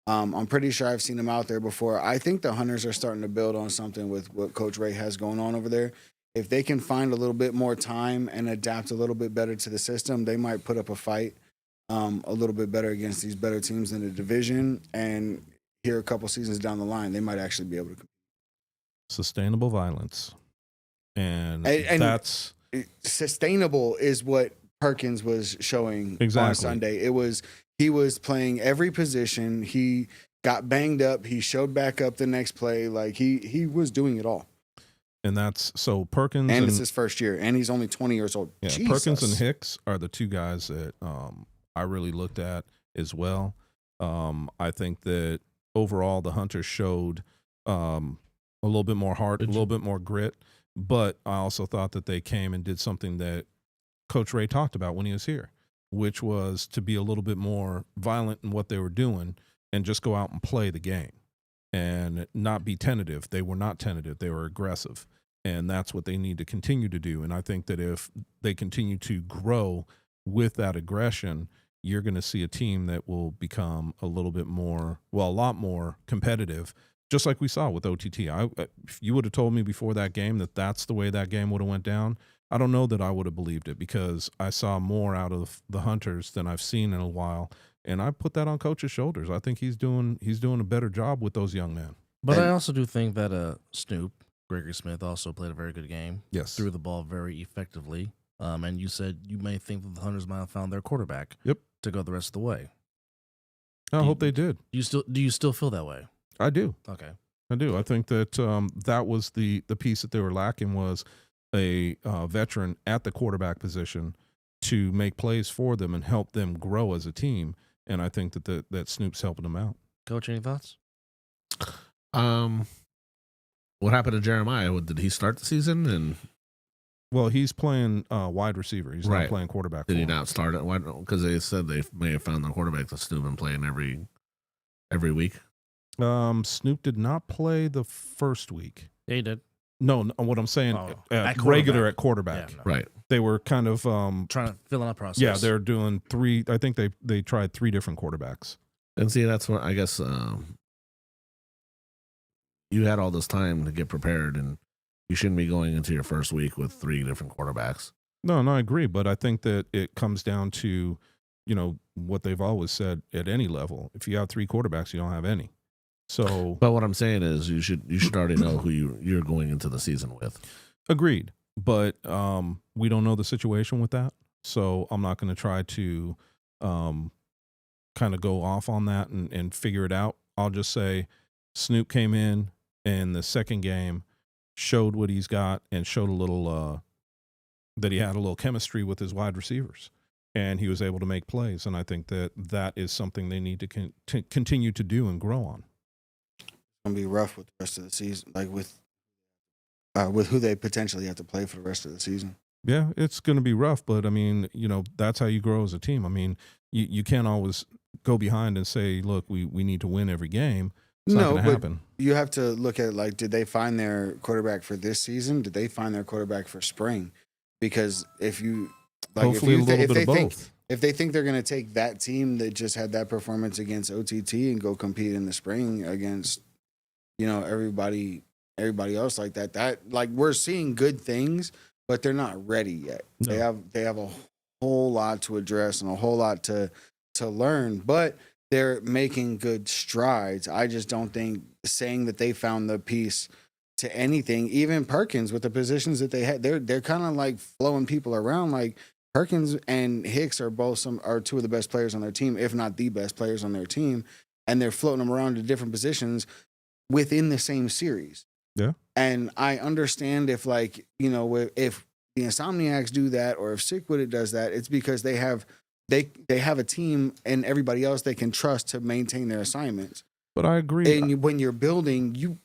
I'm pretty sure I've seen him out there before. I think the Hunters are starting to build on something with what Coach Ray has going on over there. If they can find a little bit more time and adapt a little bit better to the system, they might put up a fight a little bit better against these better teams in the division. And here a couple seasons down the line, they might actually be able to compete. Sustainable violence. And that's sustainable is what Perkins was showing on Sunday. He was playing every position. He got banged up. He showed back up the next play. He was doing it all. And that's so Perkins. And it's his first year, and he's only 20 years old. Yeah, Jesus. Perkins and Hicks are the 2 guys that I really looked at as well. I think that overall the Hunters showed a little bit more heart, a little bit more grit. But I also thought that they came and did something that Coach Ray talked about when he was here, which was to be a little bit more violent in what they were doing and just go out and play the game and not be tentative. They were not tentative. They were aggressive. And that's what they need to continue to do. And I think that if they continue to grow with that aggression, you're going to see a team that will become a lot more competitive, just like we saw with OTT. If you would have told me before that game that that's the way that game would have went down, I don't know that I would have believed it because I saw more out of the Hunters than I've seen in a while, and I put that on Coach's shoulders. I think he's doing a better job with those young men. But I also do think that Snoop, Gregory Smith, also played a very good game. Yes. Threw the ball very effectively. And you said you may think that the Hunters might have found their quarterback. Yep. To go the rest of the way. I hope they did. Do you still feel that way? I do. Okay. I do. I think that that was the piece that they were lacking was a veteran at the quarterback position to make plays for them and help them grow as a team. And I think that Snoop's helping them out. Coach, any thoughts? What happened to Jeremiah? Did he start the season? And well, he's playing wide receiver. He's not playing quarterback. Did he not start it? Because they said they may have found the quarterback that's Snoop and playing every week. Snoop did not play the first week. Yeah, he did. No, what I'm saying, regular at quarterback. Yeah, no. Right. They were kind of trying to fill in a process. Yeah, they're doing 3. I think they tried 3 different quarterbacks. And see, that's what I guess you had all this time to get prepared, and you shouldn't be going into your first week with 3 different quarterbacks. No, I agree, but I think that it comes down to, what they've always said at any level. If you have 3 quarterbacks, you don't have any. So, but what I'm saying is, you should already know who you're going into the season with. Agreed, but we don't know the situation with that, so I'm not going to try to kind of go off on that and figure it out. I'll just say Snoop came in the second game, showed what he's got, and showed a little that he had a little chemistry with his wide receivers, and he was able to make plays. And I think that is something they need to continue to do and grow on. Gonna be rough with the rest of the season, like with who they potentially have to play for the rest of the season. Yeah, it's going to be rough, but I mean, that's how you grow as a team. I mean, you can't always go behind and say, "Look, we need to win every game." It's not going to happen. You have to look at did they find their quarterback for this season? Did they find their quarterback for spring? Because if you hopefully a little bit of both. If they think they're going to take that team that just had that performance against OTT and go compete in the spring against everybody else like that we're seeing good things, but they're not ready yet. No. They have a whole lot to address and a whole lot to learn, but they're making good strides. I just don't think saying that they found the piece to anything, even Perkins with the positions that they had, they're kind of like flowing people around. Like Perkins and Hicks are 2 of the best players on their team, if not the best players on their team, and they're floating them around to different positions within the same series. Yeah. And I understand if if the Insomniacs do that or if Sickwitted does that, it's because they have a team and everybody else they can trust to maintain their assignments. But I agree. And when you're building,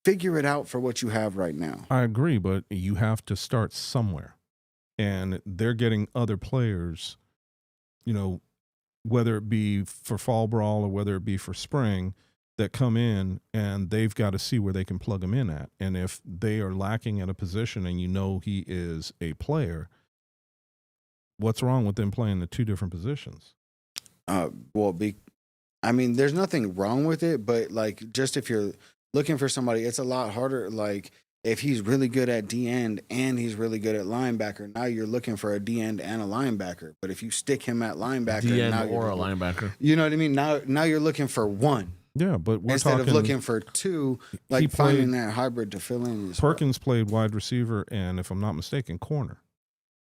figure it out for what you have right now. I agree, but you have to start somewhere. And they're getting other players, whether it be for fall brawl or whether it be for spring, that come in and they've got to see where they can plug them in at. And if they are lacking at a position and he is a player, what's wrong with them playing the 2 different positions? There's nothing wrong with it, but just if you're looking for somebody, it's a lot harder. If he's really good at D-end and he's really good at linebacker, now you're looking for a D-end and a linebacker. But if you stick him at linebacker, D-end or a linebacker, you know what I mean? Now you're looking for 1. Yeah, but instead of looking for 2, finding that hybrid to fill in. Perkins played wide receiver and, if I'm not mistaken, corner.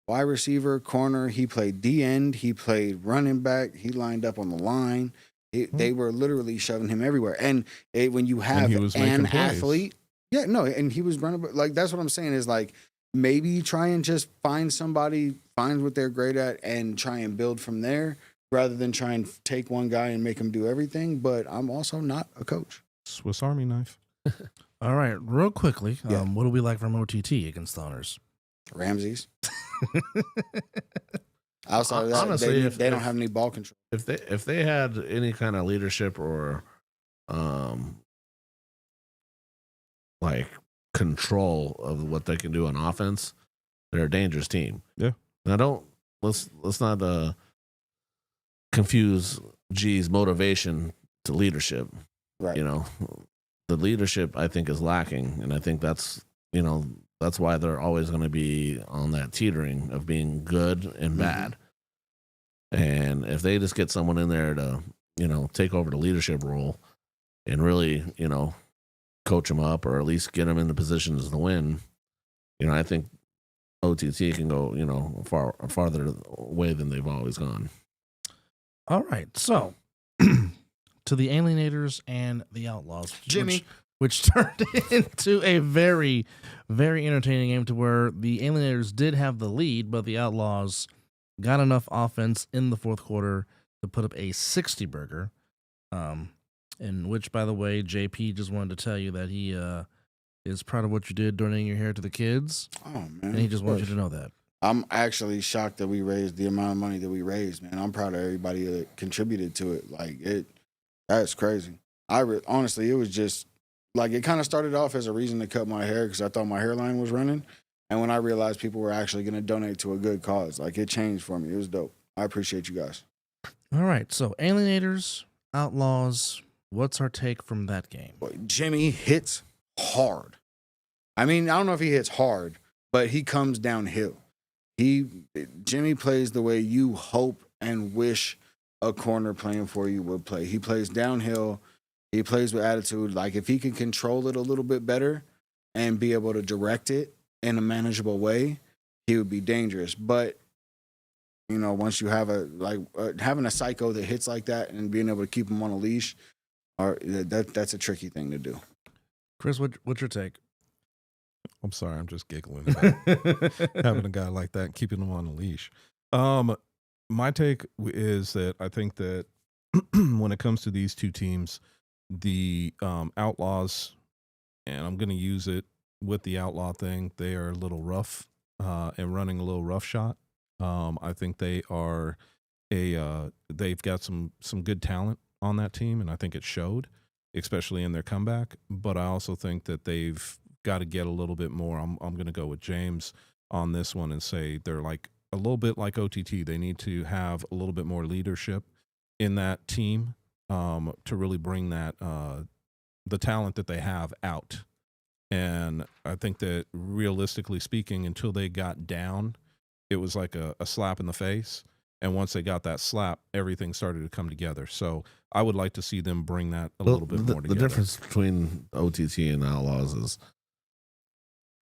Wide receiver, corner. He played D-end. He played running back. He lined up on the line. They were literally shoving him everywhere. And when you have an athlete, and he was running. That's what I'm saying is maybe try and just find somebody, find what they're great at, and try and build from there, rather than try and take one guy and make him do everything. But I'm also not a coach. Swiss Army knife. All right, real quickly, what do we like from OTT against the Hunters? Ramses. Outside of that, honestly, they don't have any ball control. If they had any kind of leadership or control of what they can do on offense, they're a dangerous team. Yeah. Now let's not confuse G's motivation to leadership. Right. The leadership I think is lacking, and I think that's that's why they're always going to be on that teetering of being good and bad. And if they just get someone in there to, take over the leadership role and really, coach them up or at least get them in the positions to win, I think OTT can go, farther way than they've always gone. All right, so to the Alienators and the Outlaws, Jimmy, which turned into a very, very entertaining game to where the Alienators did have the lead, but the Outlaws got enough offense in the fourth quarter to put up a 60-burger, in which, by the way, JP just wanted to tell you that he is proud of what you did donating your hair to the kids. Oh, man. And he just wants you to know that. I'm actually shocked that we raised the amount of money that we raised, man. I'm proud of everybody that contributed to it. That's crazy. Honestly, it was just, it kind of started off as a reason to cut my hair because I thought my hairline was running. And when I realized people were actually going to donate to a good cause, it changed for me. It was dope. I appreciate you guys. All right, so Alienators, Outlaws, what's our take from that game? Jimmy hits hard. I mean, I don't know if he hits hard, but he comes downhill. Jimmy plays the way you hope and wish a corner playing for you would play. He plays downhill. He plays with attitude. If he can control it a little bit better and be able to direct it in a manageable way, he would be dangerous. But, once you have having a psycho that hits like that and being able to keep him on a leash, that's a tricky thing to do. Chris, what's your take? I'm sorry, I'm just giggling about having a guy like that and keeping him on a leash. My take is that I think that when it comes to these two teams, the Outlaws, and I'm going to use it with the Outlaw thing, they are a little rough and running a little roughshod. I think they are they've got some good talent on that team, and I think it showed, especially in their comeback. But I also think that they've got to get a little bit more. I'm going to go with James on this one and say they're a little bit like OTT. They need to have a little bit more leadership in that team to really bring that the talent that they have out. And I think that realistically speaking, until they got down, it was like a slap in the face. And once they got that slap, everything started to come together. So I would like to see them bring that a little bit more together. The difference between OTT and Outlaws is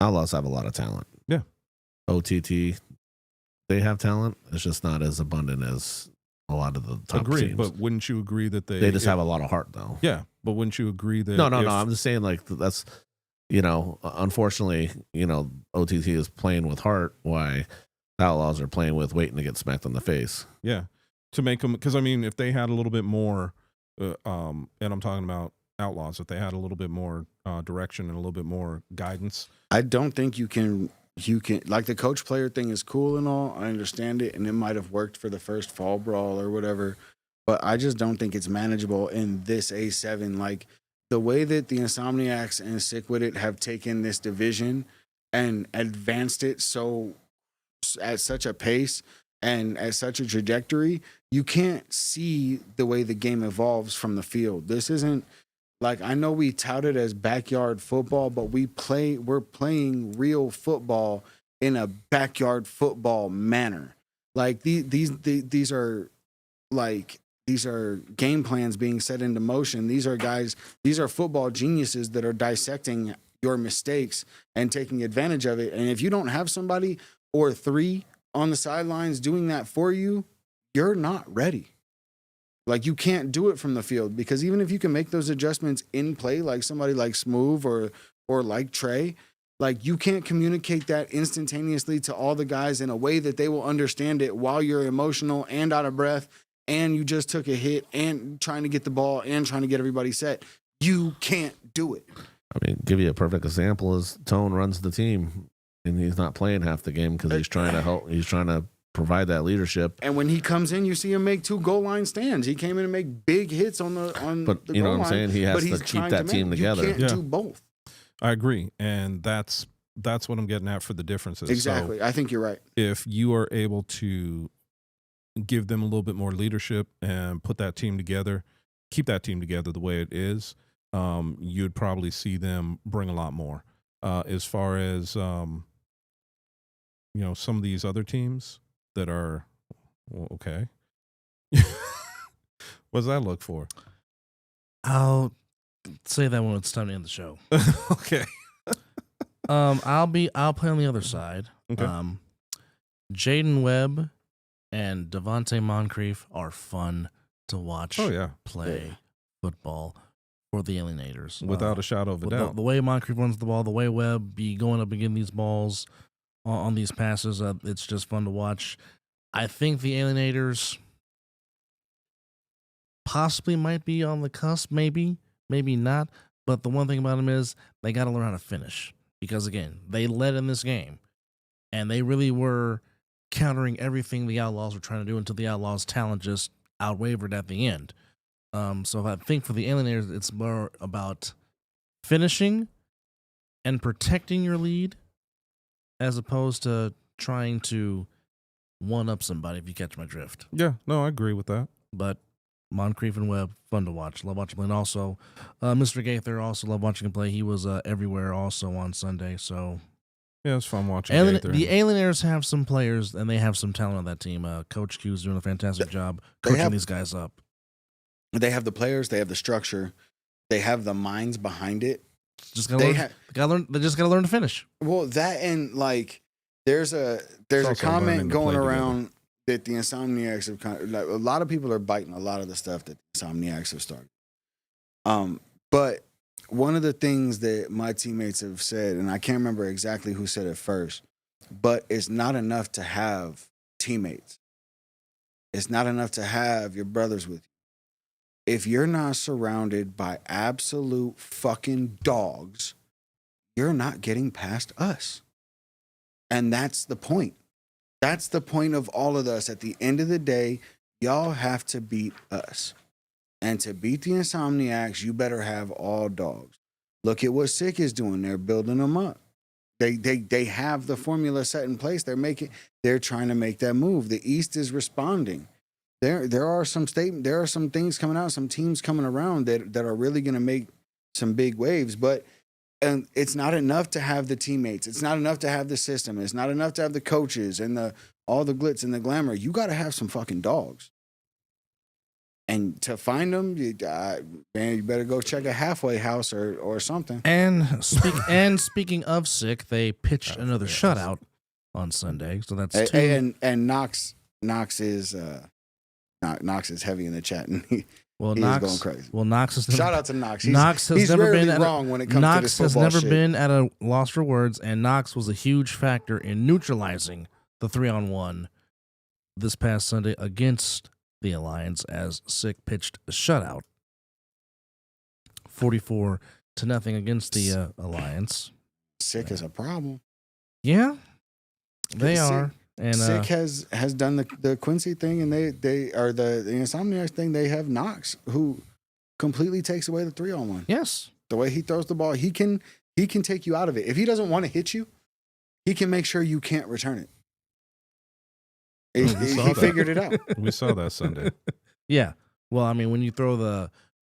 Outlaws have a lot of talent. Yeah. OTT, they have talent. It's just not as abundant as a lot of the top teams. But wouldn't you agree that they just have a lot of heart, though? Yeah, but wouldn't you agree that? No. I'm just saying, that's, unfortunately, OTT is playing with heart. Why Outlaws are playing with waiting to get smacked on the face. Yeah, to make them, because if they had a little bit more, and I'm talking about Outlaws, if they had a little bit more direction and a little bit more guidance. I don't think you can the coach player thing is cool and all. I understand it, and it might have worked for the first fall brawl or whatever, but I just don't think it's manageable in this A7. The way that the Insomniacs and Sick With It have taken this division and advanced it at such a pace and at such a trajectory, you can't see the way the game evolves from the field. This isn't I know we tout it as backyard football, but we're playing real football in a backyard football manner. These are game plans being set into motion. These are football geniuses that are dissecting your mistakes and taking advantage of it. And if you don't have somebody or three on the sidelines doing that for you, you're not ready. You can't do it from the field, because even if you can make those adjustments in play, like somebody like Smoove or like Trey, you can't communicate that instantaneously to all the guys in a way that they will understand it while you're emotional and out of breath and you just took a hit and trying to get the ball and trying to get everybody set. You can't do it. I mean, give you a perfect example is Tone runs the team and he's not playing half the game because he's trying to help. He's trying to provide that leadership. And when he comes in, you see him make 2 goal line stands. He came in and make big hits on the But the you know goal what I'm saying? He has to keep that team together. You can't do both. I agree, and that's what I'm getting at for the differences. Exactly. So I think you're right. if you are able to give them a little bit more leadership and put that team together, keep that team together the way it is, you'd probably see them bring a lot more. as far as some of these other teams that are okay. What does that look for? I'll say that when it's time to end the show. Okay. I'll play on the other side. Okay. Jaden Webb and Devontae Moncrief are fun to watch play football for the Alienators. Without a shadow of a doubt. The way Moncrief runs the ball, the way Webb be going up and getting these balls on these passes, it's just fun to watch. I think the Alienators possibly might be on the cusp, maybe not. But the one thing about them is they got to learn how to finish. Because, again, they led in this game. And they really were countering everything the Outlaws were trying to do until the Outlaws' talent just outwavered at the end. So I think for the Alienators, it's more about finishing and protecting your lead as opposed to trying to one-up somebody, if you catch my drift. Yeah, no, I agree with that. But Moncrief and Webb, fun to watch. Love watching play. And also, Mr. Gaither, also love watching him play. He was everywhere also on Sunday. So yeah, it's fun watching Gaither. The Alienators have some players, and they have some talent on that team. Coach Q's doing a fantastic job coaching these guys up. They have the players. They have the structure. They have the minds behind it. Just gotta learn. They just gotta learn to finish. Well, that and like there's a comment going around that the Insomniacs have like, a lot of people are biting a lot of the stuff that the Insomniacs have started. But one of the things that my teammates have said, and I can't remember exactly who said it first, but it's not enough to have teammates. It's not enough to have your brothers with you. If you're not surrounded by absolute fucking dogs, you're not getting past us. And that's the point. That's the point of all of us. At the end of the day, y'all have to beat us. And to beat the Insomniacs, you better have all dogs. Look at what Sick is doing. They're building them up. They have the formula set in place. They're trying to make that move. The East is responding. There are some things coming out, some teams coming around that are really going to make some big waves, but it's not enough to have the teammates. It's not enough to have the system. It's not enough to have the coaches and all the glitz and the glamour. You got to have some fucking dogs. And to find them, you better go check a halfway house or something. And speaking of Sick, they pitched another shutout on Sunday, so that's two. And Knox is heavy in the chat, and he Knox is going crazy. Well, Knox is shout out to Knox. He's never been wrong when it comes to this football has never shit. been at a loss for words, and Knox was a huge factor in neutralizing the 3-on-1 this past Sunday against the Alliance as Sick pitched a shutout, 44-0 against the Alliance. Sick is a problem. Yeah, they are. And Sick has done the Quincy thing, and they are the Insomniacs thing. They have Knox, who completely takes away the 3-on-1. Yes, the way he throws the ball, he can take you out of it. If he doesn't want to hit you, he can make sure you can't return it. He figured it out. We saw that Sunday. Yeah. Well, I mean, when you throw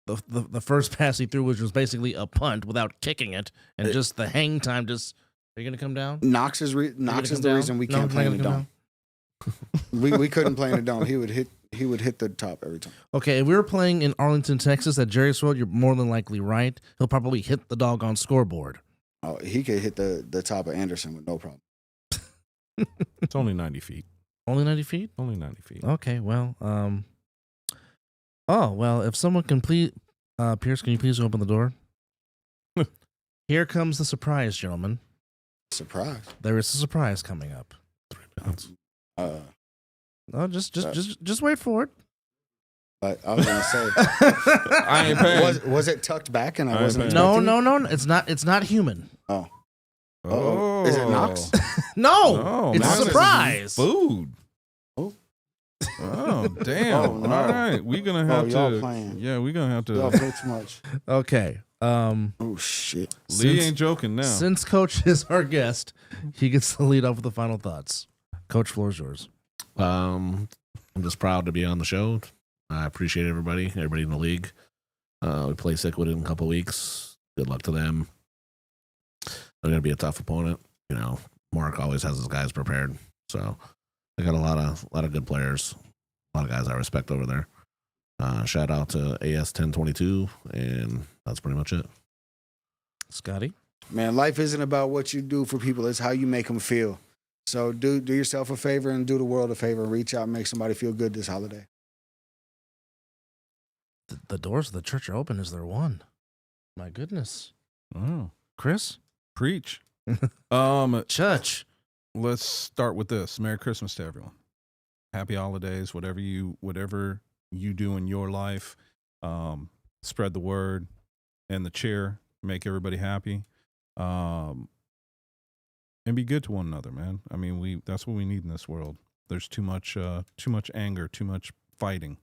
the first pass he threw, which was basically a punt without kicking it, and just the hang time, just. Are you going to come down? Knox is the reason we can't play in the dome. we couldn't play in the dome. He would hit the top every time. Okay, if we were playing in Arlington, Texas at Jerry's World, you're more than likely right. He'll probably hit the doggone scoreboard. Oh, he could hit the top of Anderson with no problem. It's only 90 feet. Only 90 feet? Only 90 feet. Okay, well, if someone can please, Pierce, can you please open the door? Here comes the surprise, gentlemen. Surprise. There is a surprise coming up. 3 minutes. Just wait for it. But I was gonna say, I ain't paying. Was it tucked back and I wasn't? No. It's not human. Oh. Is it Knox? No, it's a surprise. Food. Oh damn! Oh, no. All right, we're gonna have y'all to. playing. Yeah, we're gonna have to. Y'all play too much. Okay. Oh shit. Lee ain't joking now. Since Coach is our guest, he gets to lead off with the final thoughts. Coach, floor is yours. I'm just proud to be on the show. I appreciate everybody in the league. We play Sickwood in a couple weeks. Good luck to them. they're going to be a tough opponent. You know, Mark always has his guys prepared, so they got a lot of good players, a lot of guys I respect over there. Shout out to AS 1022, and that's pretty much it. Scotty? Man, life isn't about what you do for people. It's how you make them feel. So do yourself a favor and do the world a favor and reach out and make somebody feel good this holiday. The doors of the church are open. Is there one? My goodness. Oh, Chris? preach. Church. Let's start with this. Merry Christmas to everyone. Happy holidays. Whatever you do in your life, spread the word and the cheer. Make everybody happy. And be good to one another, man. I mean, that's what we need in this world. There's too much anger, too much fighting.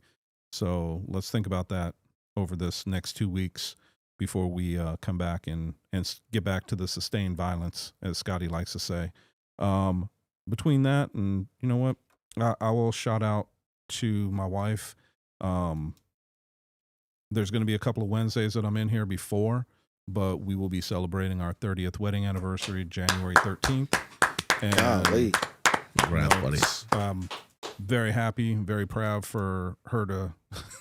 So let's think about that over this next 2 weeks before we come back and get back to the sustained violence, as Scotty likes to say. Between that and, you know what, I will shout out to my wife. There's going to be a couple of Wednesdays that I'm in here before, but we will be celebrating our 30th wedding anniversary, January 13th. And Congrats, buddy. I'm very happy, very proud for her to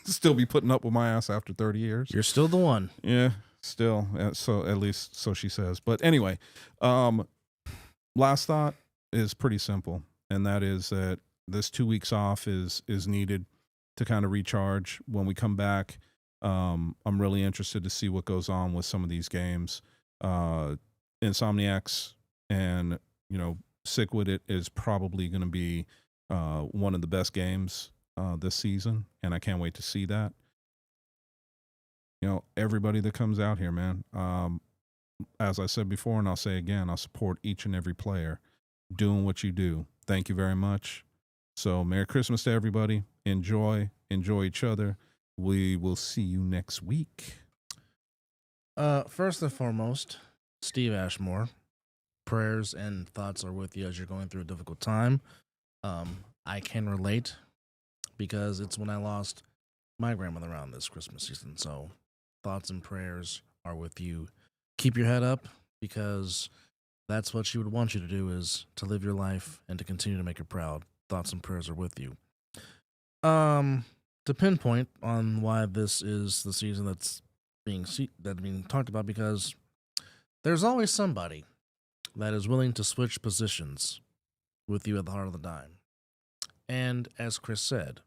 still be putting up with my ass after 30 years. You're still the one. Yeah, still. So at least so she says. But anyway, last thought is pretty simple, and that is that this 2 weeks off is needed to kind of recharge. When we come back, I'm really interested to see what goes on with some of these games. Insomniacs and, Sick With It is probably going to be one of the best games this season, and I can't wait to see that. Everybody that comes out here, man, as I said before, and I'll say again, I'll support each and every player doing what you do. Thank you very much. So Merry Christmas to everybody. Enjoy each other. We will see you next week. First and foremost, Steve Ashmore, prayers and thoughts are with you as you're going through a difficult time. I can relate because it's when I lost my grandmother around this Christmas season. So thoughts and prayers are with you. Keep your head up because that's what she would want you to do, is to live your life and to continue to make her proud. Thoughts and prayers are with you. To pinpoint on why this is the season that's being talked about, because there's always somebody that is willing to switch positions with you at the heart of the dime. And as Chris said,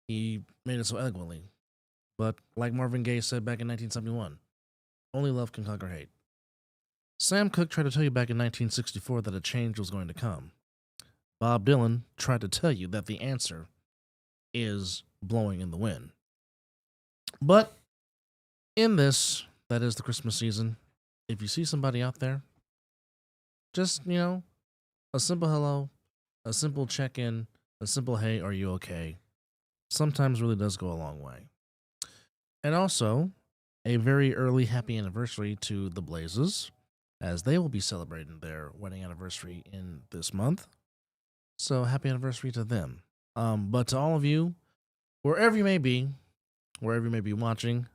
he made it so eloquently. But like Marvin Gaye said back in 1971, only love can conquer hate. Sam Cooke tried to tell you back in 1964 that a change was going to come. Bob Dylan tried to tell you that the answer is blowing in the wind. But in this, that is the Christmas season, if you see somebody out there, just, a simple hello, a simple check-in, a simple hey, are you okay, sometimes really does go a long way. And also, a very early happy anniversary to the Blazes, as they will be celebrating their wedding anniversary in this month. So happy anniversary to them. But to all of you, wherever you may be watching,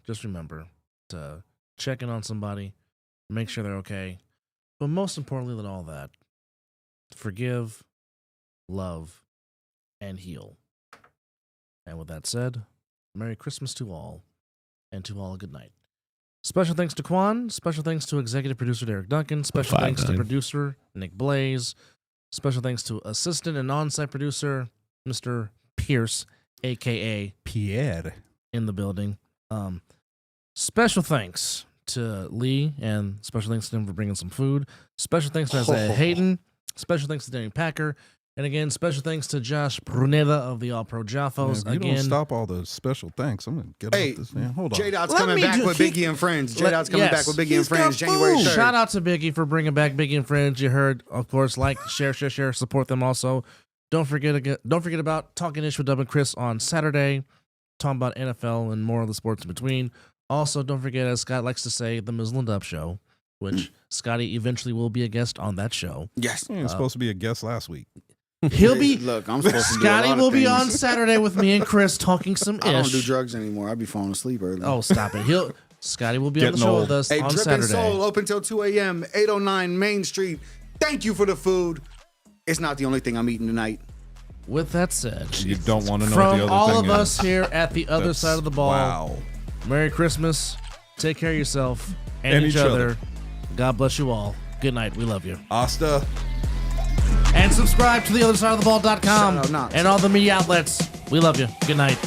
just remember to check in on somebody, make sure they're okay. But most importantly than all that, forgive, love, and heal. And with that said, Merry Christmas to all, and to all a good night. Special thanks to Quan. Special thanks to executive producer Derek Duncan. Special thanks to producer Nick Blaze. Special thanks to assistant and on-site producer Mr. Pierce, a.k.a. Pierre, in the building. Special thanks to Lee, and special thanks to him for bringing some food. Special thanks to Isaiah Hayden. Special thanks to Danny Packer. And again, special thanks to Josh Bruneda of the All Pro Jaffos. Man, if you don't stop all those special thanks, I'm going to get off this. Man, hold on. J-Dot's coming back with Biggie and Friends. J-Dot's coming back with Biggie and Friends January 3rd. Shout out to Biggie for bringing back Biggie and Friends. You heard, of course, like, share, support them also. Don't forget about Talking Ish with Dub and Chris on Saturday, talking about NFL and more of the sports in between. Also, don't forget, as Scott likes to say, the Mizzle and Dub Show, which Scotty eventually will be a guest on that show. Yes. He was supposed to be a guest last week. He'll be. Look, I'm supposed to do Scotty a lot will of be things. on Saturday with me and Chris talking some ish. I don't do drugs anymore. I be falling asleep early. Oh, stop it. Scotty will be on the Getting show old. with us Hey, on Drippin' Saturday. Soul, open till 2 a.m., 809 Main Street. Thank you for the food. It's not the only thing I'm eating tonight. With that said, You don't want to know from what the other all thing of is. us here at the other That's- side of the ball, Wow. Merry Christmas. Take care of yourself and each other. God bless you all. Good night. We love you. Asta. And subscribe to theothersideoftheball.com Shout out Knox. and all the media outlets. We love you. Good night.